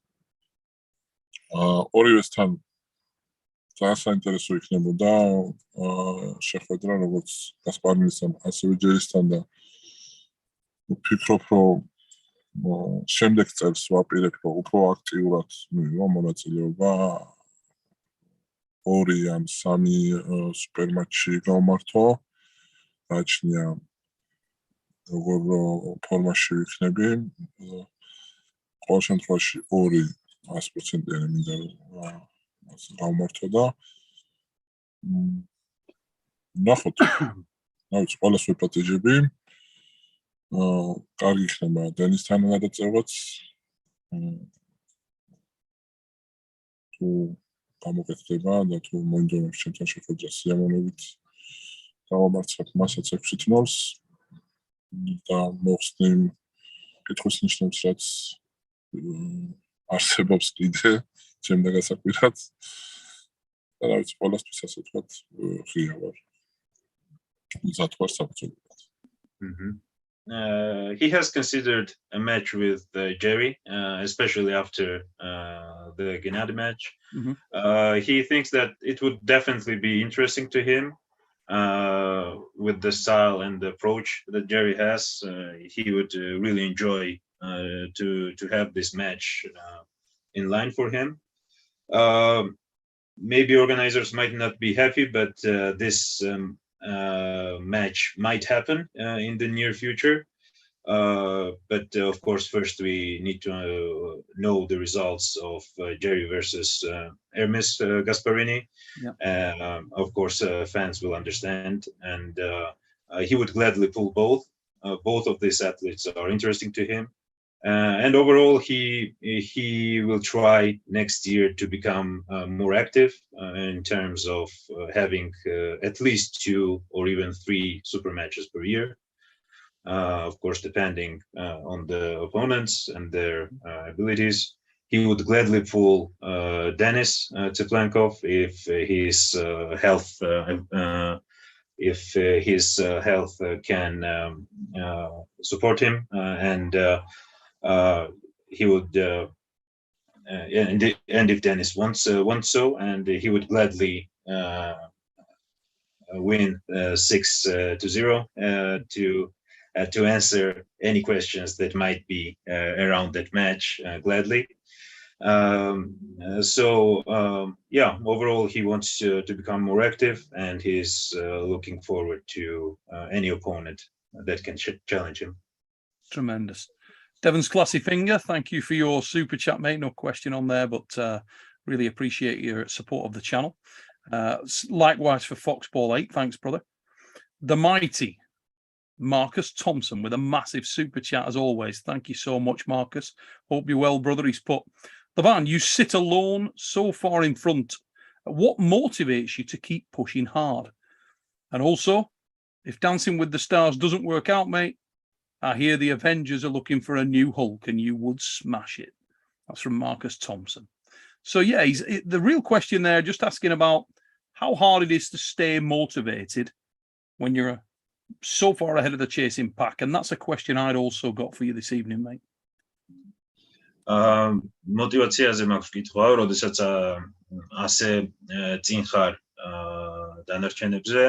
ორივესთან ძალიან საინტერესო იქნებოდა შეხვედრა, როგორც გასპარინისთან, ასევე ჯერისთან და ვფიქრობ, რომ შემდეგ წელს ვაპირებ, რომ უფრო აქტიურად მიიღო მონაწილეობა 2 ან 3 სუპერ матчში გამართო. გაჩნია როგორ ფორმაში ვიქნები. ყოველ შემთხვევაში 2 100%-იანი მინდა გამართო და ნახოთ. რა ვიცი, ყველას ვეპატიჟები. კარგი იქნება დენისთან გადაწევაც. თუ გამოკეთდება და თუ მოინდომებს ჩემთან შეხვედრა სიამოვნებით დავამარცხებ მასაც 6-0-ს და მოხსნი კითხვის ნიშნებს, რაც არსებობს კიდე ჩემდა გასაკვირად. და რა ვიცი, ყველასთვის ასე ვთქვათ, ღია ვარ. მზად ვარ საბრძოლველად.
He has considered a match with Jerry, especially after the Gennady match. He thinks that it would definitely be interesting to him with the style and the approach that Jerry has. He would really enjoy to have this match in line for him. Maybe organizers might not be happy, but this match might happen in the near future. But of course, first we need to know the results of Jerry versus Hermes Gasparini. Of course, fans will understand, and he would gladly pull both. Both of these athletes are interesting to him. And overall, he will try next year to become more active in terms of having at least 2 or even 3 super matches per year. Of course, depending on the opponents and their abilities. He would gladly pull Denis Tseplenkov if his health can support him, and he would, and if Denis wants so, and he would gladly win 6-0 to answer any questions that might be around that match gladly. Yeah, overall he wants to become more active, and he's looking forward to any opponent that can challenge him.
Tremendous. Devon's Classy Finger, thank you for your super chat, mate. No question on there, but really appreciate your support of the channel. Likewise for Foxball 8, thanks, brother. The mighty Marcus Thompson with a massive super chat as always. Thank you so much, Marcus. Hope you're well, brother. He's put, Levan, you sit alone so far in front. What motivates you to keep pushing hard? And also, if Dancing with the Stars doesn't work out, mate, I hear the Avengers are looking for a new Hulk and you would smash it. That's from Marcus Thompson. So yeah, the real question there, just asking about how hard it is to stay motivated when you're so far ahead of the chasing pack. And that's a question I'd also got for you this evening, mate.
Motivatsiაზე მაქვს კითხვა, როდესაც ასე წინ ხარ დანარჩენებზე,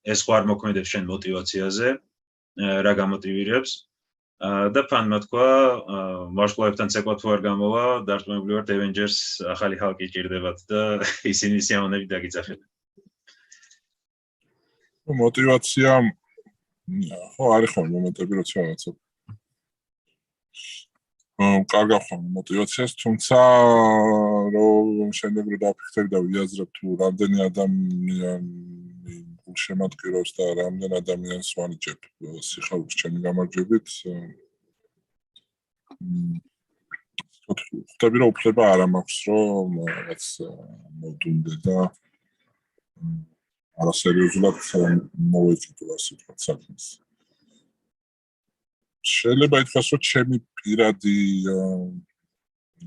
ეს ხარ მოქმედებს შენ მოტივაციაზე, რა გამოტივირებს და ფანმა თქვა, ვარსკვლავებთან ცეკვად თუ არ გამოვა, დარწმუნებული ვარ Avengers ახალი ხალკი ჭირდებათ და ისინი სიამოვნებით დაგიძახებენ.
მოტივაცია ხო არის ხოლმე მომენტები, როცა რაღაცა კარგა ხოლმე მოტივაციას, თუმცა რომ შემდეგ რომ დაფიქრდები და ვიაზრებ თუ რამდენი ადამიანი გულშემატკივრობს და რამდენ ადამიანს ვანიჭებ სიხარულს ჩემი გამარჯვებით, ხვდები რომ უფლება არ მაქვს რომ რაღაც მოვდუნდე და არასერიოზულად მოვეჭიდო ასე ვთქვათ საქმეს. შეიძლება ითქვას, რომ ჩემი პირადი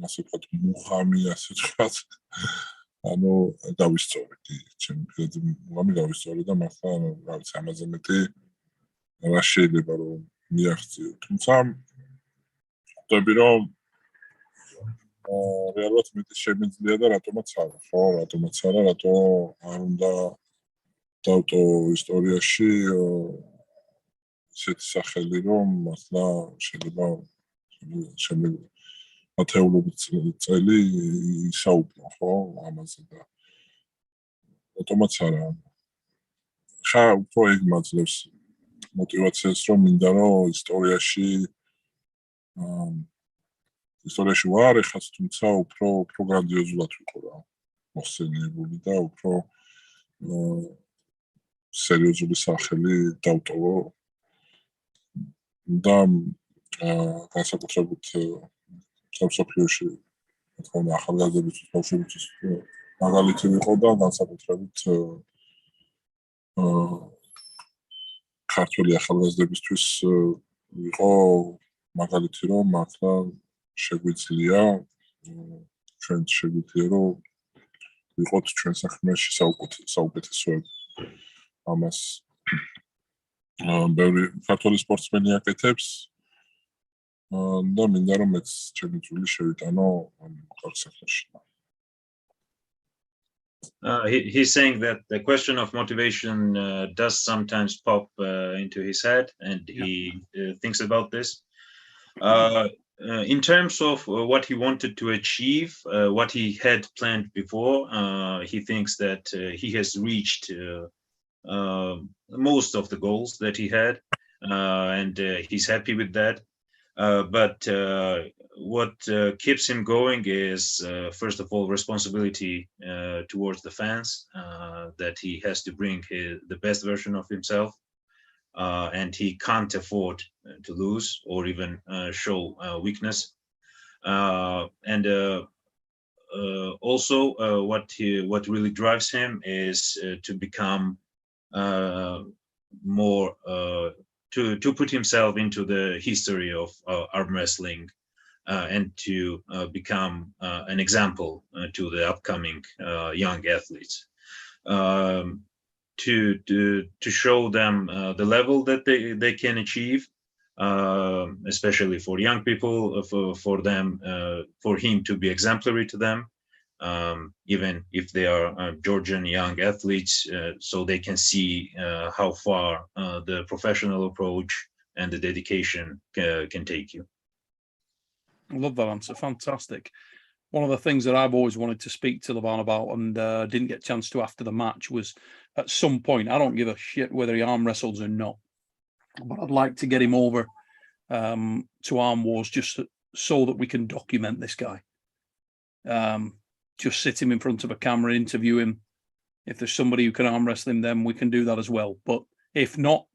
ასე ვთქვათ მუხამი, ასე ვთქვათ, ანუ დავისწორე, ჩემი პირადი მუხამი დავისწორე და მართლა რაღაც ამაზე მეტი რა შეიძლება რომ მიაღწიო. თუმცა ხვდები რომ რეალურად მეტი შემიძლია და რატომაც არა, ხო, რატომაც არა, რატო არ უნდა დავტო ისტორიაში ისეთი სახელი, რომ მართლა შეიძლება ათეულობით წელი ისაუბრო, ხო, ამაზე და რატომაც არა. ხა უფრო ეგ მაძლევს მოტივაციას, რომ მინდა რომ ისტორიაში ვარ ეხაც, თუმცა უფრო გრანდიოზულად ვიყო რა მოხსენიებული და უფრო სერიოზული სახელი დავტოვო და განსაკუთრებით მსოფლიოში თქო ახალგაზრდების ბავშვებისთვის მაგალითი ვიყო და განსაკუთრებით ქართული ახალგაზრდებისთვის ვიყო მაგალითი, რომ მართლა შეგვიძლია რომ ვიყოთ ჩვენ საქმეში საუკეთესოები. ამას ბევრი ქართული სპორტსმენი აკეთებს და მინდა რომ მეც ჩემი წვლილი შევიტანო ამ კარგ საქმეში.
He's saying that the question of motivation does sometimes pop into his head, and he thinks about this. In terms of what he wanted to achieve, what he had planned before, he thinks that he has reached most of the goals that he had, and he's happy with that. But what keeps him going is, first of all, responsibility towards the fans, that he has to bring the best version of himself. and he can't afford to lose or even show weakness. Also, what really drives him is to become more to put himself into the history of arm wrestling and to become an example to the upcoming young athletes. To show them the level that they can achieve, especially for young people, for him to be exemplary to them, even if they are Georgian young athletes, so they can see how far the professional approach and the dedication can take you.
I love that answer. Fantastic. One of the things that I've always wanted to speak to Levan about and didn't get a chance to after the match was, at some point, I don't give a shit whether he arm wrestles or not, but I'd like to get him over to Arm Wars just so that we can document this guy. Just sit him in front of a camera, interview him. If there's somebody who can arm wrestle him, then we can do that as well. But if not,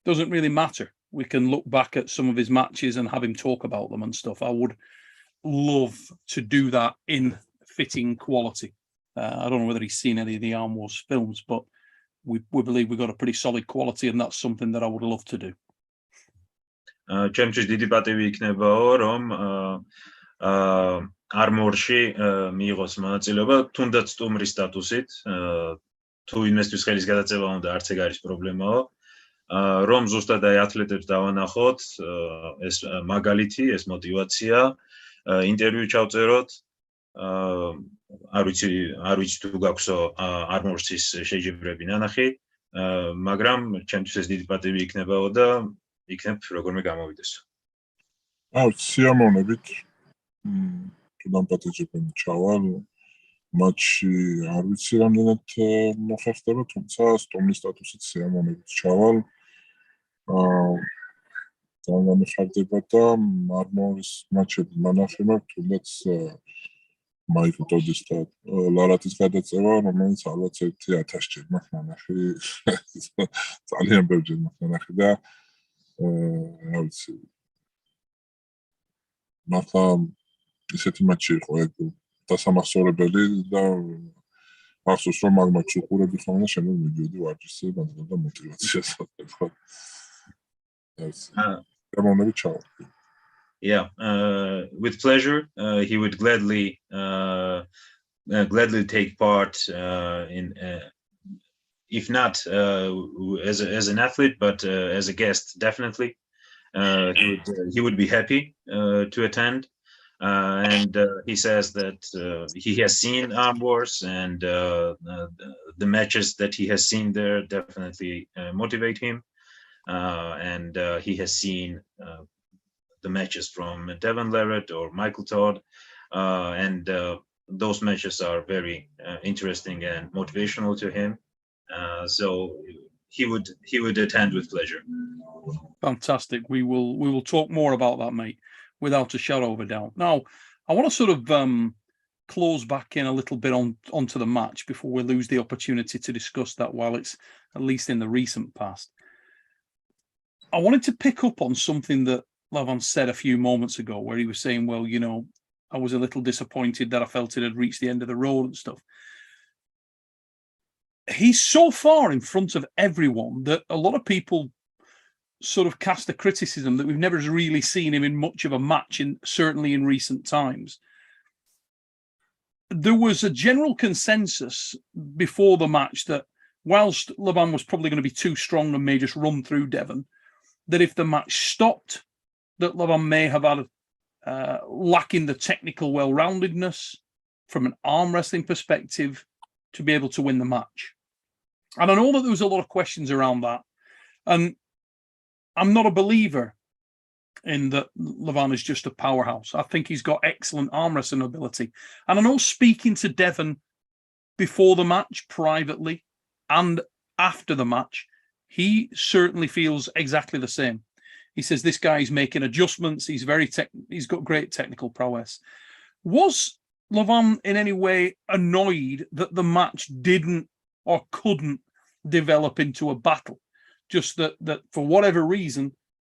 doesn't really matter. We can look back at some of his matches and have him talk about them and stuff. I would love to do that in fitting quality. I don't know whether he's seen any of the Arm Wars films, but we believe we've got a pretty solid quality, and that's something that I would love to do.
ჩემთვის დიდი პატივი იქნებაო, რომ Armor-ში მიიღოს მონაწილეობა, თუნდაც სტუმრის სტატუსით, თუ ინვესტის ხელის გადაწევა უნდა, არც ეგ არის პრობლემაო, რომ ზუსტად აი ათლეტებს დავანახოთ, ეს მაგალითი, ეს მოტივაცია, ინტერვიუ ჩავწეროთ, არ ვიცი თუ გაქვსო Armor-ის შეჯიბრები ნანახი, მაგრამ ჩემთვის ეს დიდი პატივი იქნებაო და იქნებ როგორმე გამოვიდესო.
სიამოვნებით თუ დამპატეჯებენ ჩავალ მატჩი არ ვიცი რამდენად მოხერხდება, თუმცა სტუმრის სტატუსით სიამოვნებით ჩავალ. გამიხარდება და Armor-ის მაჩები მანახე მაქვს, თუნდაც მაიკლ ტოდის და ლარატის გადაწევა, რომელიც ალბათ 1000 ჯერ მაქვს მანახე, ძალიან ბევრჯერ მაქვს მანახე და რა ვიცი, მართლა ისეთი მაჩი იყო ეგ დასამახსოვრებელი და მახსოვს რომ მაგ მაჩს უყურებდი ხოლმე და შემდეგ მივიდოდი ვარჯიშზე და მოტივაციას ვაკეთებ.
Yeah, with pleasure. He would gladly take part in, if not as an athlete, but as a guest, definitely. He would be happy to attend. And he says that he has seen Arm Wars, and the matches that he has seen there definitely motivate him. And he has seen the matches from Devon Larratt or Michael Todd, and those matches are very interesting and motivational to him. So he would attend with pleasure.
Fantastic. We will talk more about that, mate, without a shadow of a doubt. Now, I want to sort of close back in a little bit onto the match before we lose the opportunity to discuss that while it's at least in the recent past. I wanted to pick up on something that Levan said a few moments ago, where he was saying, well, you know, I was a little disappointed that I felt it had reached the end of the road and stuff. He's so far in front of everyone that a lot of people sort of cast a criticism that we've never really seen him in much of a match, certainly in recent times. There was a general consensus before the match that whilst Levan was probably going to be too strong and may just run through Devon, that if the match stopped, that Levan may have had lacking the technical well-roundedness from an arm wrestling perspective to be able to win the match. And I know that there was a lot of questions around that. And I'm not a believer in that Levan is just a powerhouse. I think he's got excellent arm wrestling ability. And I know, speaking to Devon before the match privately and after the match, he certainly feels exactly the same. He says this guy is making adjustments. He's he's got great technical prowess. Was Levan in any way annoyed that the match didn't or couldn't develop into a battle? just that for whatever reason,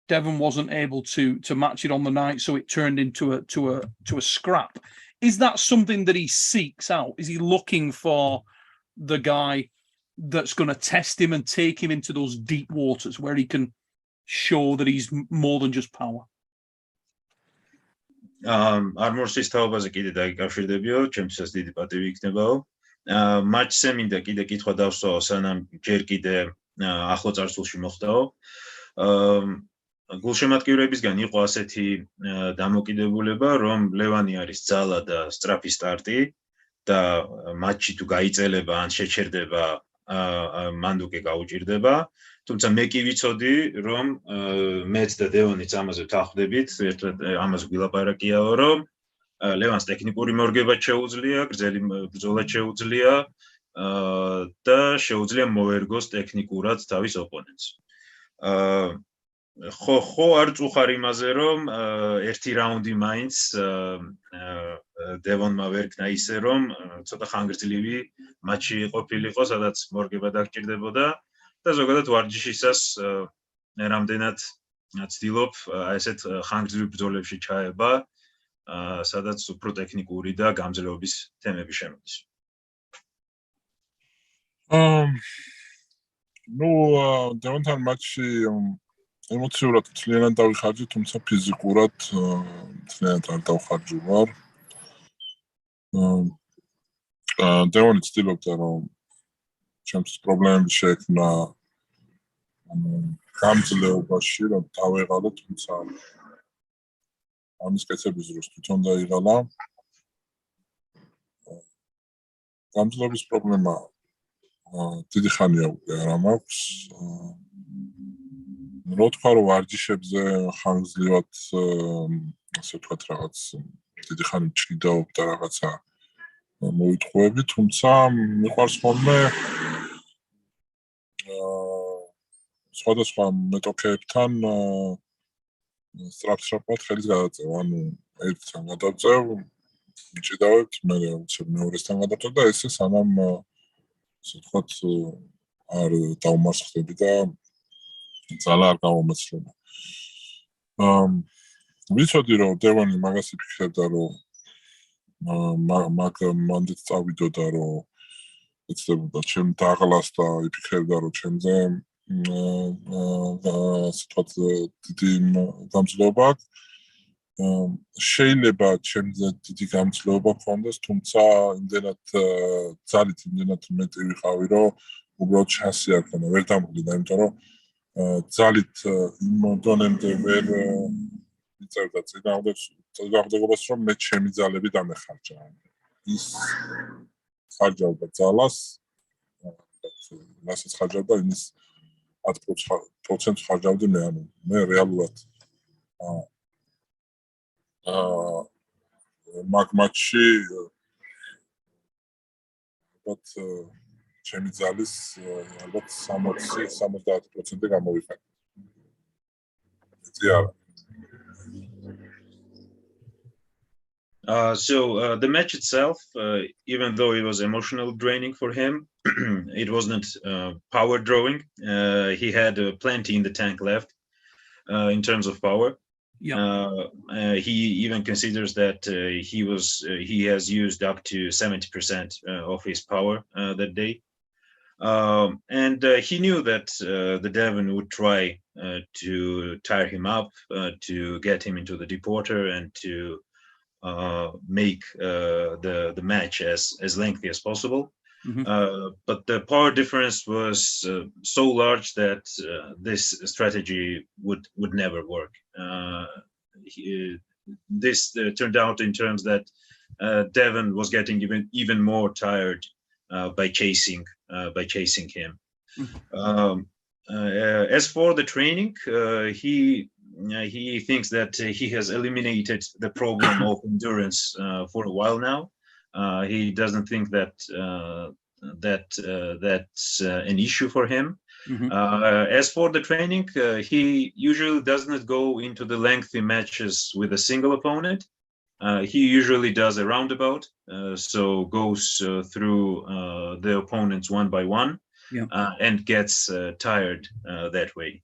Devon wasn't able to match it on the night, so it turned into a scrap. Is that something that he seeks out? Is he looking for the guy that's going to test him and take him into those deep waters where he can show that he's more than just power?
Armwrestling თაობაზე კიდე დაიკავშირდებიო, ჩემთვისაც დიდი პატივი იქნებაო. Матჩზე მინდა კიდე კითხვა დავსვაო, სანამ ჯერ კიდე ახლო წარსულში მოხდაო. გულშემატკივრებისგან იყო ასეთი დამოკიდებულება, რომ ლევანი არის ძალა და სწრაფი სტარტი და მატჩი თუ გაიწელება ან შეჩერდება, მან უკვე გაუჭირდება. თუმცა მე კი ვიცოდი, რომ მეც და დევონიც ამაზე ვთანხმდებით, ერთად ამას გვილაპარაკიაო, რომ ლევანს ტექნიკური მორგება შეუძლია, გრძელი ბრძოლა შეუძლია და შეუძლია მოერგოს ტექნიკურად თავის ოპონენტს. ხო არ წუხარ იმაზე, რომ ერთი რაუნდი მაინც დევონმა ვერქნა ისე, რომ ცოტა ხანგრძლივი მატჩი ყოფილიყო, სადაც მორგება დაგჭირდებოდა და ზოგადად ვარჯიშისას რამდენად ცდილობ ესეთ ხანგრძლივ ბრძოლებში ჩაება, სადაც უფრო ტექნიკური და გამძლეობის თემები შემოდის.
დევონთან მატჩი ემოციურად ძალიან დავიხარჯე, თუმცა ფიზიკურად ძალიან არ დავხარჯე ვარ. დევონი ცდილობდა, რომ ჩემს პრობლემები შეექმნა გამძლეობაში, რომ დავეღალე, თუმცა ამის კეთების დროს თვითონ დაიღალა. გამძლეობის პრობლემა დიდი ხანია უკვე არ მაქვს. რო თქვა, რომ ვარჯიშებზე ხანგრძლივად ასე ვთქვათ რაღაც დიდი ხანი ჭიდაობ და რაღაცა მოვითხოვები, თუმცა მიყვარს ხოლმე სხვადასხვა მეტოქეებთან სწრაფ-სწრაფად ხელის გადაწევა, ანუ ერთთან გადავწევ, ჭიდავებთ, მე უცებ მეორესთან გადავწევ და ესე სანამ ასე ვთქვათ არ დავმარცხდები და ძალა არ გამომეცლება. ვიცოდი, რომ დევონი მაგას იფიქრებდა, რომ მანდით წავიდოდა, რომ ეცდებოდა ჩემ დაღლას და იფიქრებდა, რომ ჩემზე ასე ვთქვათ დიდი გამძლეობა აქვს. შეიძლება ჩემზე დიდი გამძლეობა გქონდეს, თუმცა იმდენად ძალით იმდენად მეტი ვიყავი, რომ უბრალოდ შანსი არ ქონდა, ვერ დამკვიდრდა, იმიტომ რომ ძალით იმ დონემდე ვერ ვიწერდა წინააღმდეგობას, რომ მე ჩემი ძალები დამეხარჯა. ის ხარჯავდა ძალას, რასაც ხარჯავდა, იმის 10% ხარჯავდი მე, ანუ მე რეალურად მაგ მატჩში ალბათ ჩემი ძალის ალბათ 60-70% გამოვიყენე.
So the match itself, even though it was emotionally draining for him, it wasn't power drawing. He had plenty in the tank left in terms of power.
Yeah.
He even considers that he has used up to 70% of his power that day. And he knew that the Devon would try to tire him up, to get him into the deep water, and to make the match as lengthy as possible. Mm-hmm. But the power difference was so large that this strategy would never work. This turned out in terms that Devon was getting even more tired by chasing him. Mm-hmm. As for the training, he thinks that he has eliminated the problem of endurance for a while now. He doesn't think that that's an issue for him. Mm-hmm. As for the training, he usually doesn't go into the lengthy matches with a single opponent. He usually does a roundabout, so goes through the opponents one by one. and gets tired that way.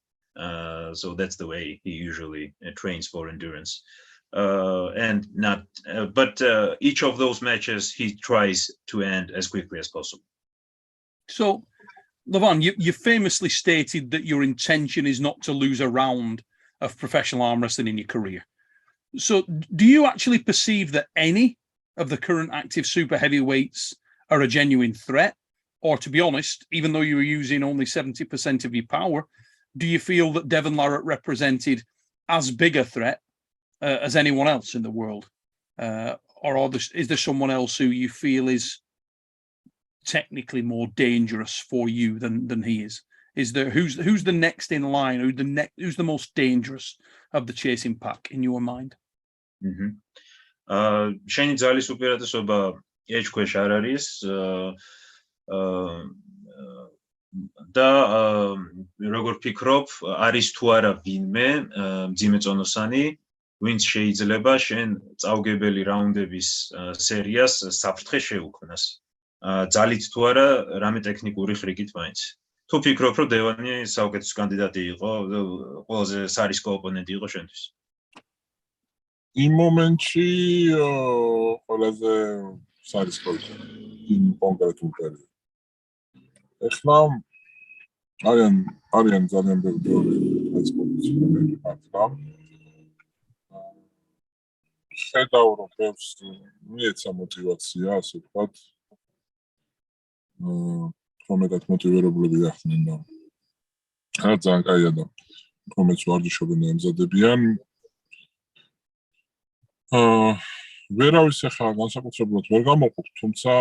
So that's the way he usually trains for endurance. But each of those matches he tries to end as quickly as possible.
So, Levan, you famously stated that your intention is not to lose a round of professional arm wrestling in your career. So, do you actually perceive that any of the current active super heavyweights are a genuine threat? Or, to be honest, even though you were using only 70% of your power, do you feel that Devon Larratt represented as big a threat as anyone else in the world? Or is there someone else who you feel is technically more dangerous for you than he is? Is there who's the next in line? Who's the most dangerous of the chasing pack in your mind?
შენი ძალის უპირატესობა ეჭქვეშ არ არის და როგორ ფიქრობ, არის თუ არა ვინმე მძიმე წონოსანი, ვინც შეიძლება შენ წავგებელი რაუნდების სერიას საფრთხე შეუქმნას. ძალით თუ არა, რამე ტექნიკური ხრიგით მაინც. თუ ფიქრობ, რომ დევანი საუკეთესო კანდიდატი იყო, ყველაზე სარისკო ოპონენტი იყო შენთვის?
იმ მომენტში ყველაზე სარისკო იყო იმ კონკრეტულ პერიოდში. ეხლა არიან ძალიან ბევრი ეს პოზიციები მართლა. ხედავ, რომ ბევრს მიეცა მოტივაცია, ასე ვთქვათ. ხომეტად მოტივირებული ახდნენ და რა ძალიან კაია და ხომეტს ვარჯიშობენ და ემზადებიან. ვერავის ახლა განსაკუთრებულად ვერ გამოყოფ, თუმცა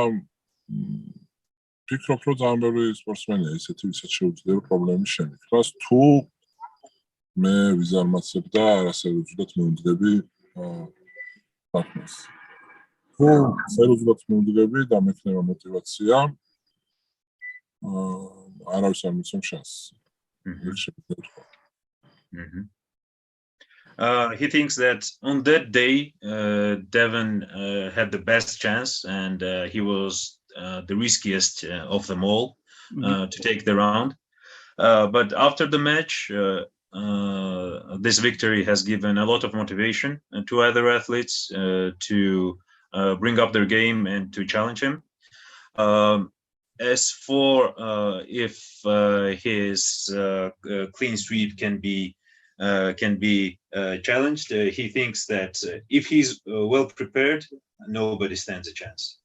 ფიქრობ, რომ ძალიან ბევრი სპორტსმენია ისეთი, ვისაც შეუძლია პრობლემის შემექმნას, თუ მე ვიზარმაცებ და არასერიოზულად მივუძღები საქმეს. თუ სერიოზულად მივუძღები და მექნება მოტივაცია, არავის არ მიცემ შანსს.
He thinks that on that day, Devon had the best chance, and he was the riskiest of them all to take the round. But after the match, this victory has given a lot of motivation to other athletes to bring up their game and to challenge him. As for if his clean sweep can be challenged, he thinks that if he's well prepared, nobody stands a chance.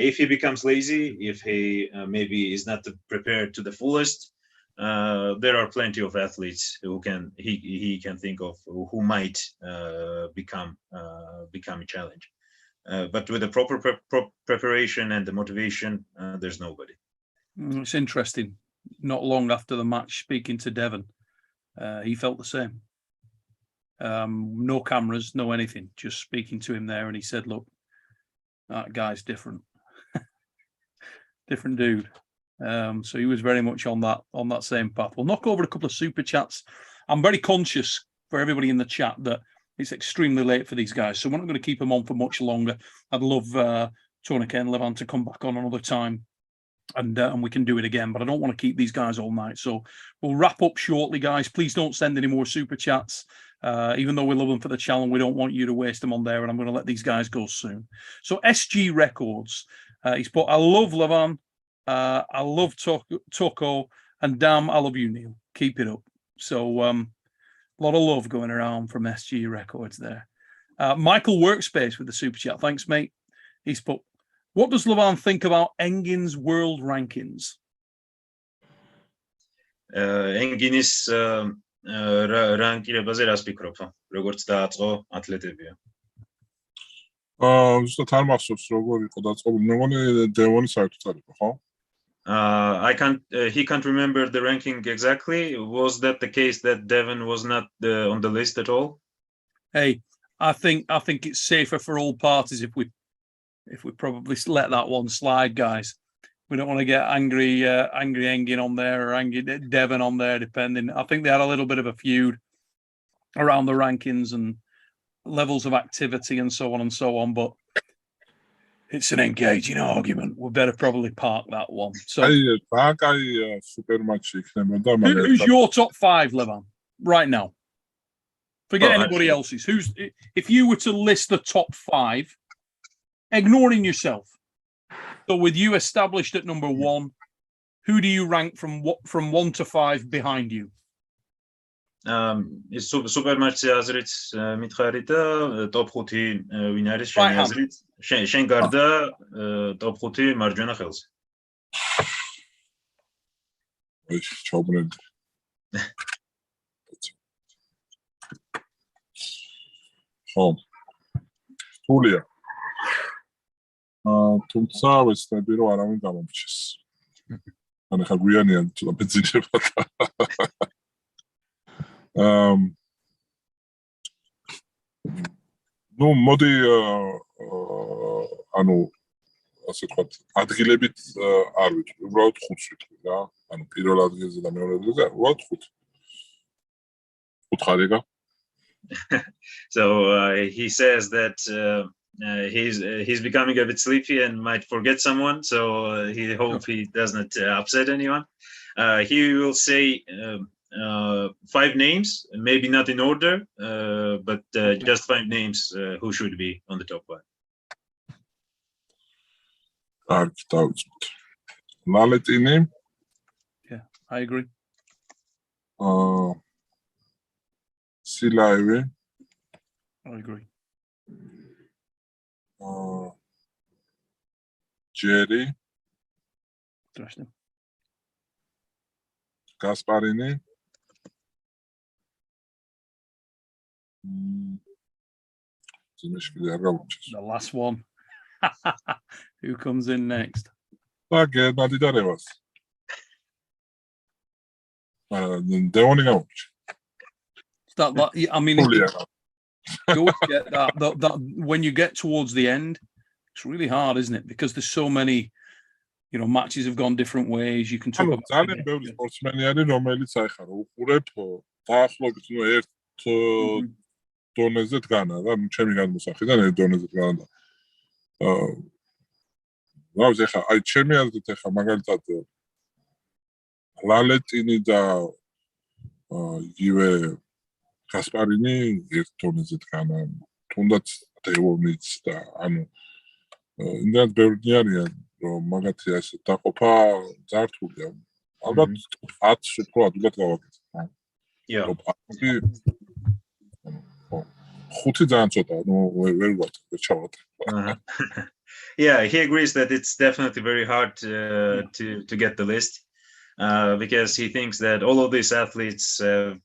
If he becomes lazy, if he maybe is not prepared to the fullest, there are plenty of athletes who he can think of who might become a challenge. But with the proper preparation and the motivation, there's nobody.
It's interesting. Not long after the match, speaking to Devon, he felt the same. No cameras, no anything. Just speaking to him there, and he said, "Look, that guy's different, different dude." So he was very much on that same path. We'll knock over a couple of super chats. I'm very conscious for everybody in the chat that it's extremely late for these guys, so we're not going to keep them on for much longer. I'd love Tourniquet and Levan to come back on another time, and we can do it again. But I don't want to keep these guys all night, so we'll wrap up shortly, guys. Please don't send any more super chats. Even though we love them for the channel, we don't want you to waste them on there, and I'm going to let these guys go soon. So SG Records, he's put, "I love Levan. I love Toko, and damn, I love you, Neil. Keep it up." So a lot of love going around from SG Records there. Michael Workspace with the super chat. Thanks, mate. He's put, "What does Levan think about Engin's world rankings?"
Enginis რანკირებაზე რას ფიქრობ? როგორც დააწყო ათლეტებია?
ზუსტად არ მახსოვს როგორ იყო დაწყებული. მე მგონი დევონი საერთოდ არ იყო, ხო?
He can't remember the ranking exactly. Was that the case that Devon was not on the list at all?
Hey, I think it's safer for all parties if we probably let that one slide, guys. We don't want to get angry Engin on there or angry Devon on there, depending. I think they had a little bit of a feud around the rankings and levels of activity and so on and so on. But It's an engaging argument. We better probably park that one. So,
super match
who's your top 5, Levan, right now? Forget
Oh,
anybody else's. If you were to list the top 5, ignoring yourself, so with you established at number 1, who do you rank from 1 to 5 behind you?
ის სუპერ მატჩზე აზრით მითხარი და ტოპ 5 ვინ არის შენი აზრით? შენ გარდა ტოპ 5 მარჯვენა ხელზე.
ჩაუბრუნდი. ხო. სულია. თუმცა ვეცდები რომ არავინ გამომჩეს. ან ხა გვიანიან თუ ბეძინება. ну, მოდი ანუ ასე ვთქვათ, ადგილებით არ ვიცი, უბრალოდ 5 ვიტყვი რა. ანუ პირველ ადგილზე და მეორე ადგილზე, უბრალოდ 5. 5 ხარიგა.
So he says that he's becoming a bit sleepy and might forget someone, so he hopes he does not upset anyone. He will say 5 names, maybe not in order, but just 5 names who should be on the top 5.
Laletini.
Yeah, I agree.
Silaevi.
I agree.
JADE.
Interesting.
Gasparini.
The last one. Who comes in next?
Again, Nadidarevas. The only one.
I mean, you always get that when you get towards the end, it's really hard, isn't it? Because there's so many, matches have gone different ways. You can talk about.
დონეზე დგანა და ჩემი გადმოსახედიდან ერთ დონეზე დგანა და რა ვიცი ხა აი ჩემი აზრით ხა მაგალითად ლალეტინი და იგივე გასპარინი ერთ დონეზე დგანა თუნდაც დევონიც და ანუ იმდენად ბევრი არიან რომ მაგათი ასე დაყოფა ძართულია ალბათ 10 უფრო ადვილად გავაკეთე.
Yeah. Yeah, he agrees that it's definitely very hard to get the list because he thinks that all of these athletes have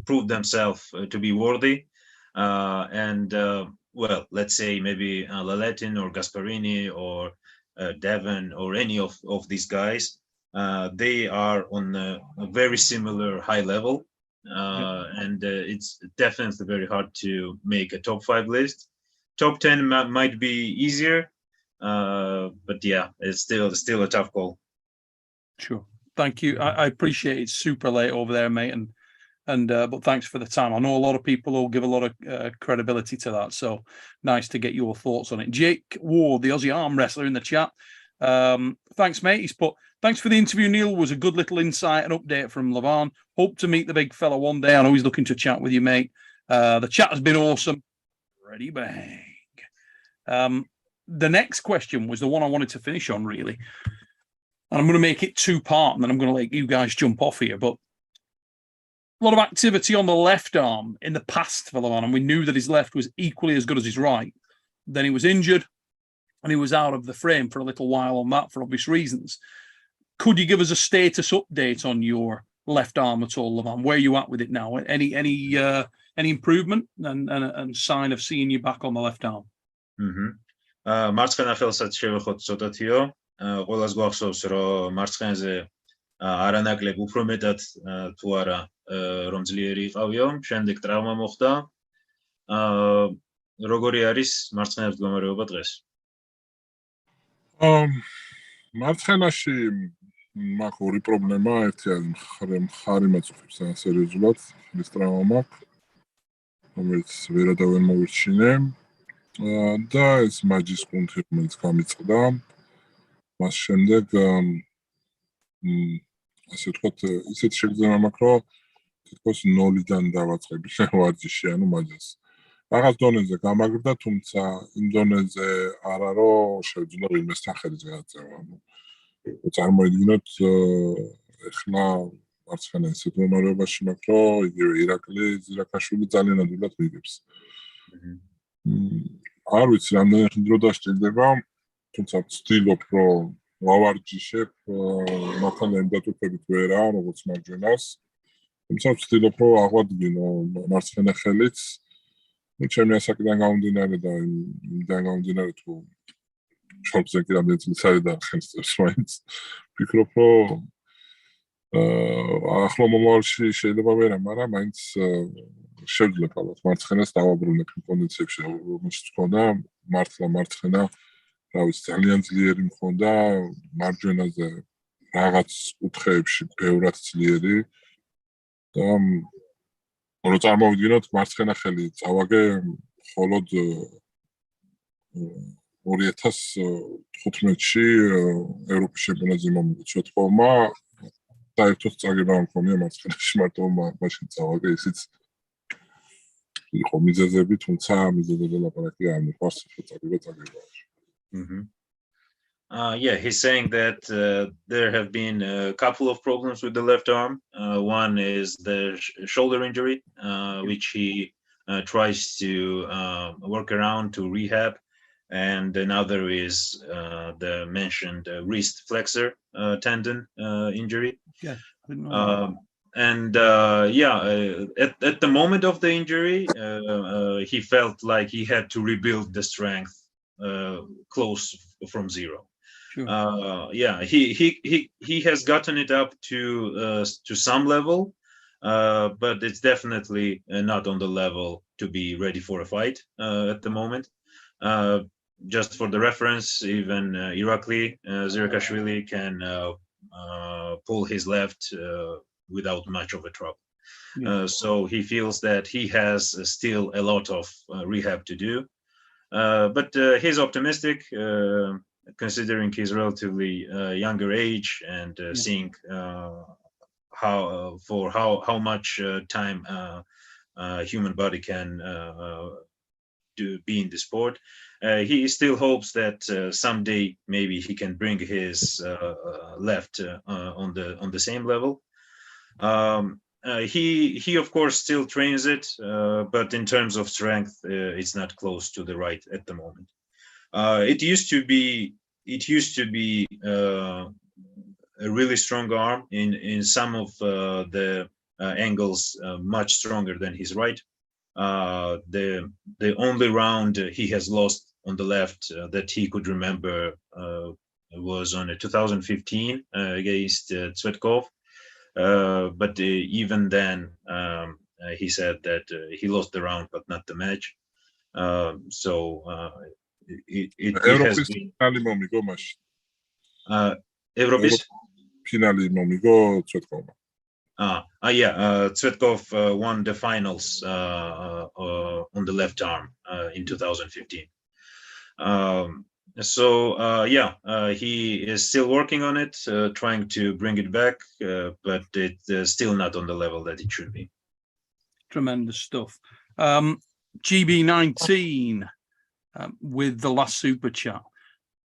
proved themselves to be worthy. And well, let's say maybe Laletin or Gasparini or Devon or any of these guys, they are on a very similar high level. And it's definitely very hard to make a top 5 list. Top 10 might be easier, but yeah, it's still a tough call.
Sure, thank you. I appreciate it's super late over there, mate, and but thanks for the time. I know a lot of people will give a lot of credibility to that, so nice to get your thoughts on it. Jake Ward, the Aussie arm wrestler, in the chat. Thanks, mate. He's put, thanks for the interview, Neil. Was a good little insight and update from Levan. Hope to meet the big fella one day. I know he's looking to chat with you, mate. The chat has been awesome. Ready, bang. The next question was the one I wanted to finish on, really. And I'm going to make it 2-part, and then I'm going to let you guys jump off here. But a lot of activity on the left arm in the past for Levan, and we knew that his left was equally as good as his right. Then he was injured, and he was out of the frame for a little while on that for obvious reasons. Could you give us a status update on your left arm at all, Levan? Where are you at with it now? Any improvement and sign of seeing you back on the left arm?
მარცხენა ხელსაც შევეხოთ ცოტათიო. ყველას გვახსოვს, რომ მარცხენზე არანაკლებ უფრო მეტად თუ არა რომ ძლიერი იყავიო, შემდეგ ტრავმა მოხდა. როგორი არის მარცხენა მდგომარეობა დღეს?
მარცხენაში მაქვს ორი პრობლემა, ერთი არის მხარი მაწუხებს სერიოზულად, ის ტრავმა მაქვს, რომელიც ვერადავენ მოვირჩინე. და ეს მაჯის კუნთი რომელიც გამიწყდა მას შემდეგ ასე ვთქვათ ისეთ შეგრძნება მაქვს რომ თითქოს 0-დან დავაწყები ვარჯიში ანუ მაჯას რაღაც დონეზე გამაგრდა თუმცა იმ დონეზე არა რომ შევძინო ვინმესთან ხელის გადაწევა ანუ წარმოიდგინოთ ეხლა მარცხენა ისეთ მომარებაში მაქვს რომ იგივე ირაკლი ზირაქაშვილი ძალიან ადვილად მიგებს არ ვიცი რამდენი დრო დასჭირდება თუმცა ვცდილობ რომ ვავარჯიშებ მათთან ემდატვირთებით ვერა როგორც მარჯვენას თუმცა ვცდილობ რომ აღვადგინო მარცხენა ხელიც ჩემი ასაკიდან გამომდინარე და იმიდან გამომდინარე თუ შორტზე კი რამდენი წლის არის და ხელს წერს მაინც ვფიქრობ რომ ახლო მომავალში შეიძლება ვერა მაგრამ მაინც შევძლებ ალბათ მარცხენას დავაბრუნებ იმ კონდიციებში რომელშიც მქონდა მართლა მარცხენა რა ვიცი ძალიან ძლიერი მქონდა მარჯვენაზე რაღაც კუთხეებში ბევრად ძლიერი და რო წარმოვიდგინოთ მარცხენა ხელი წავაგე მხოლოდ 2015-ში ევროპის ჩემპიონატზე მომიგო ცოტკოვმა საერთოდ წაგება მქონია მარცხენაში მარტო მაშინ წავაგე ისიც იყო მიზეზები თუმცა მიზეზებზე ლაპარაკი არ მიყვარს წაგება
Yeah, he's saying that there have been a couple of problems with the left arm. One is the shoulder injury, which he tries to work around to rehab. And another is the mentioned wrist flexor tendon injury.
Yeah.
At the moment of the injury, he felt like he had to rebuild the strength close from zero. Sure. He has gotten it up to some level, but it's definitely not on the level to be ready for a fight at the moment. Just for the reference, even Irakli Zirakashvili can pull his left without much of a trouble. Yeah. So he feels that he has still a lot of rehab to do. But he's optimistic, considering his relatively younger age and seeing how much time human body can be in the sport. He still hopes that someday maybe he can bring his left on the same level. He of course still trains it, but in terms of strength, it's not close to the right at the moment. It used to be a really strong arm in some of the angles, much stronger than his right. The only round he has lost on the left that he could remember was on 2015 against Tsvetkov. But even then, he said that he lost the round, but not the match. It has been. Europis
finale momigo Tsvetkov.
Tsvetkov won the finals on the left arm in 2015. He is still working on it, trying to bring it back, but it's still not on the level that it should be.
Tremendous stuff. GB19 with the last super chat.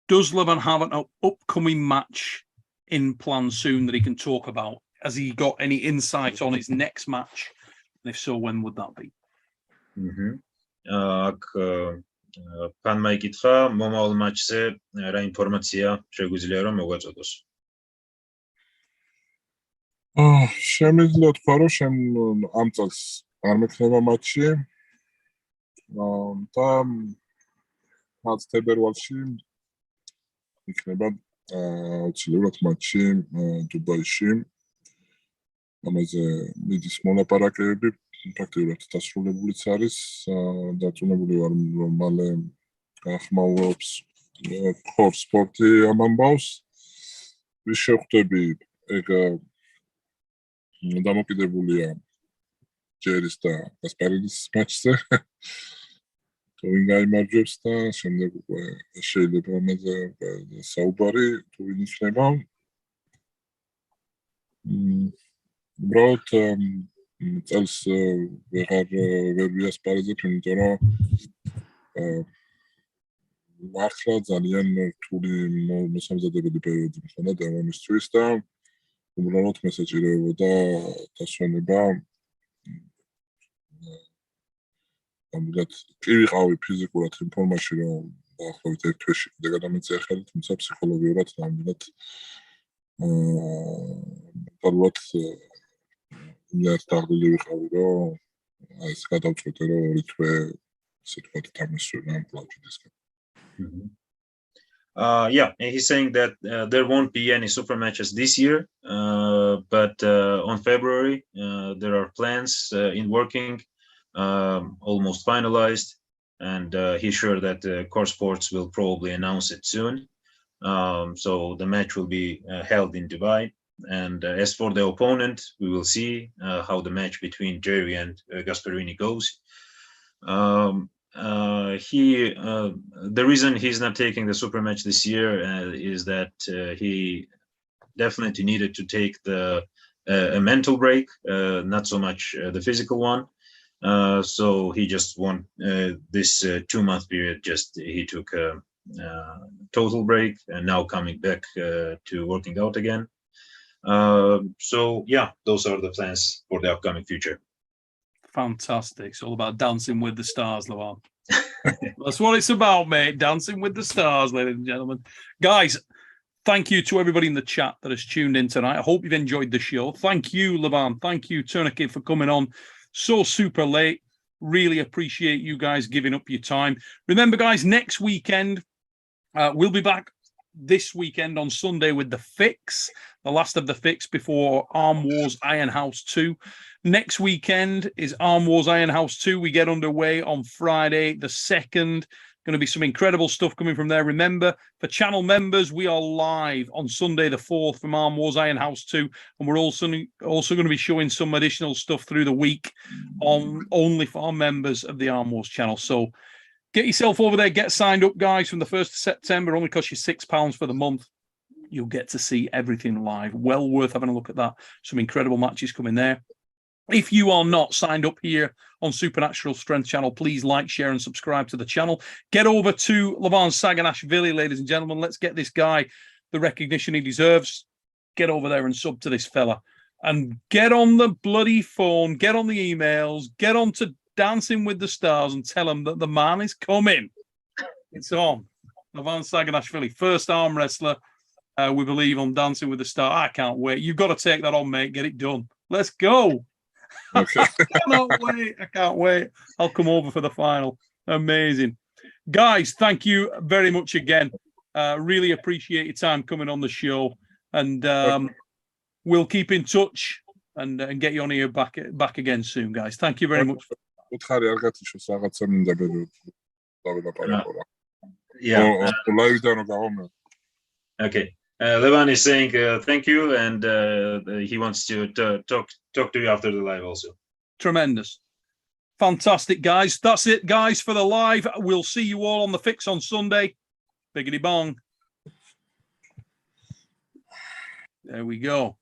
Does Levan have an upcoming match in plan soon that he can talk about? Has he got any insight on his next match? And if so, when would that be?
Pan maikitxa momaval matchse ra informatsia shegudzlia rom mogatsodოს.
Შემიძლია თქვა რომ ამ წელს არ მექნება მატჩი. და მათ თებერვალში იქნება აუცილებლად მატჩი დუბაიში. ამაზე მიდის მოლაპარაკებები პრაქტიკულად დასრულებულიც არის დაწუნებული ვარ რომ მალე გახმაურობს ხორ სპორტი ამ ამბავს ვის შეხვდები ეგ დამოკიდებულია ჯერის და გასპარინის მატჩზე თუ ვინ გაიმარჯვებს და შემდეგ უკვე შეიძლება ამაზე საუბარი თუ ვინ იქნება. უბრალოდ წელს ვერ ვიასპარეზებ, იმიტომ რომ მართლა ძალიან რთული მოსამზადებელი პერიოდი მქონდა დევონისთვის და უბრალოდ მე საჭიროებოდა დასვენება. ამიტომ კი ვიყავი ფიზიკურად იმ ფორმაში, რომ დაახლოებით 1 თვეში კიდე გადამეწია ხელი, თუმცა ფსიქოლოგიურად ნამდვილად მენტალურად იმას დაღლილი ვიყავი, რომ ეს გადავწყვეტე, რომ 2 თვე ასე თქვა დამისვენა პლატფორმისგან.
Yeah, he's saying that there won't be any super matches this year, but on February there are plans in working, almost finalized, and he's sure that Core Sports will probably announce it soon. So the match will be held in Dubai. And as for the opponent, we will see how the match between Jerry and Gasparini goes. The reason he's not taking the super match this year is that he definitely needed to take a mental break, not so much the physical one. So he just won this 2-month period. He took a total break and now coming back to working out again. So yeah, those are the plans for the upcoming future.
Fantastic. It's all about dancing with the stars, Levan. That's what it's about, mate. Dancing with the stars, ladies and gentlemen. Guys, thank you to everybody in the chat that has tuned in tonight. I hope you've enjoyed the show. Thank you, Levan. Thank you, Tourniquet, for coming on so super late. Really appreciate you guys giving up your time. Remember, guys, next weekend, we'll be back this weekend on Sunday with the Fix, the last of the Fix before Arm Wars Iron House 2. Next weekend is Arm Wars Iron House 2. We get underway on Friday the 2nd. Going to be some incredible stuff coming from there. Remember, for channel members, we are live on Sunday the 4th from Arm Wars Iron House 2. And we're also going to be showing some additional stuff through the week on only for our members of the Arm Wars channel. So get yourself over there, get signed up, guys, from the 1st of September. It only costs you £6 for the month. You'll get to see everything live. Well worth having a look at that. Some incredible matches coming there. If you are not signed up here on Supernatural Strength channel, please like, share, and subscribe to the channel. Get over to Levan Saginashvili, ladies and gentlemen. Let's get this guy the recognition he deserves. Get over there and sub to this fella. And get on the bloody phone, get on the emails, get on to Dancing with the Stars and tell him that the man is coming. It's on. Levan Saginashvili, first arm wrestler, we believe, on Dancing with the Stars. I can't wait. You've got to take that on, mate. Get it done. Let's go.
Okay.
I can't wait. I'll come over for the final. Amazing. Guys, thank you very much again. Really appreciate your time coming on the show. And we'll keep in touch and get you on here back again soon, guys. Thank you very much.
Yeah. Okay. Levan is saying thank you, and he wants to talk to you after the live also.
Tremendous. Fantastic, guys. That's it, guys, for the live. We'll see you all on the Fix on Sunday. Biggity bong. There we go.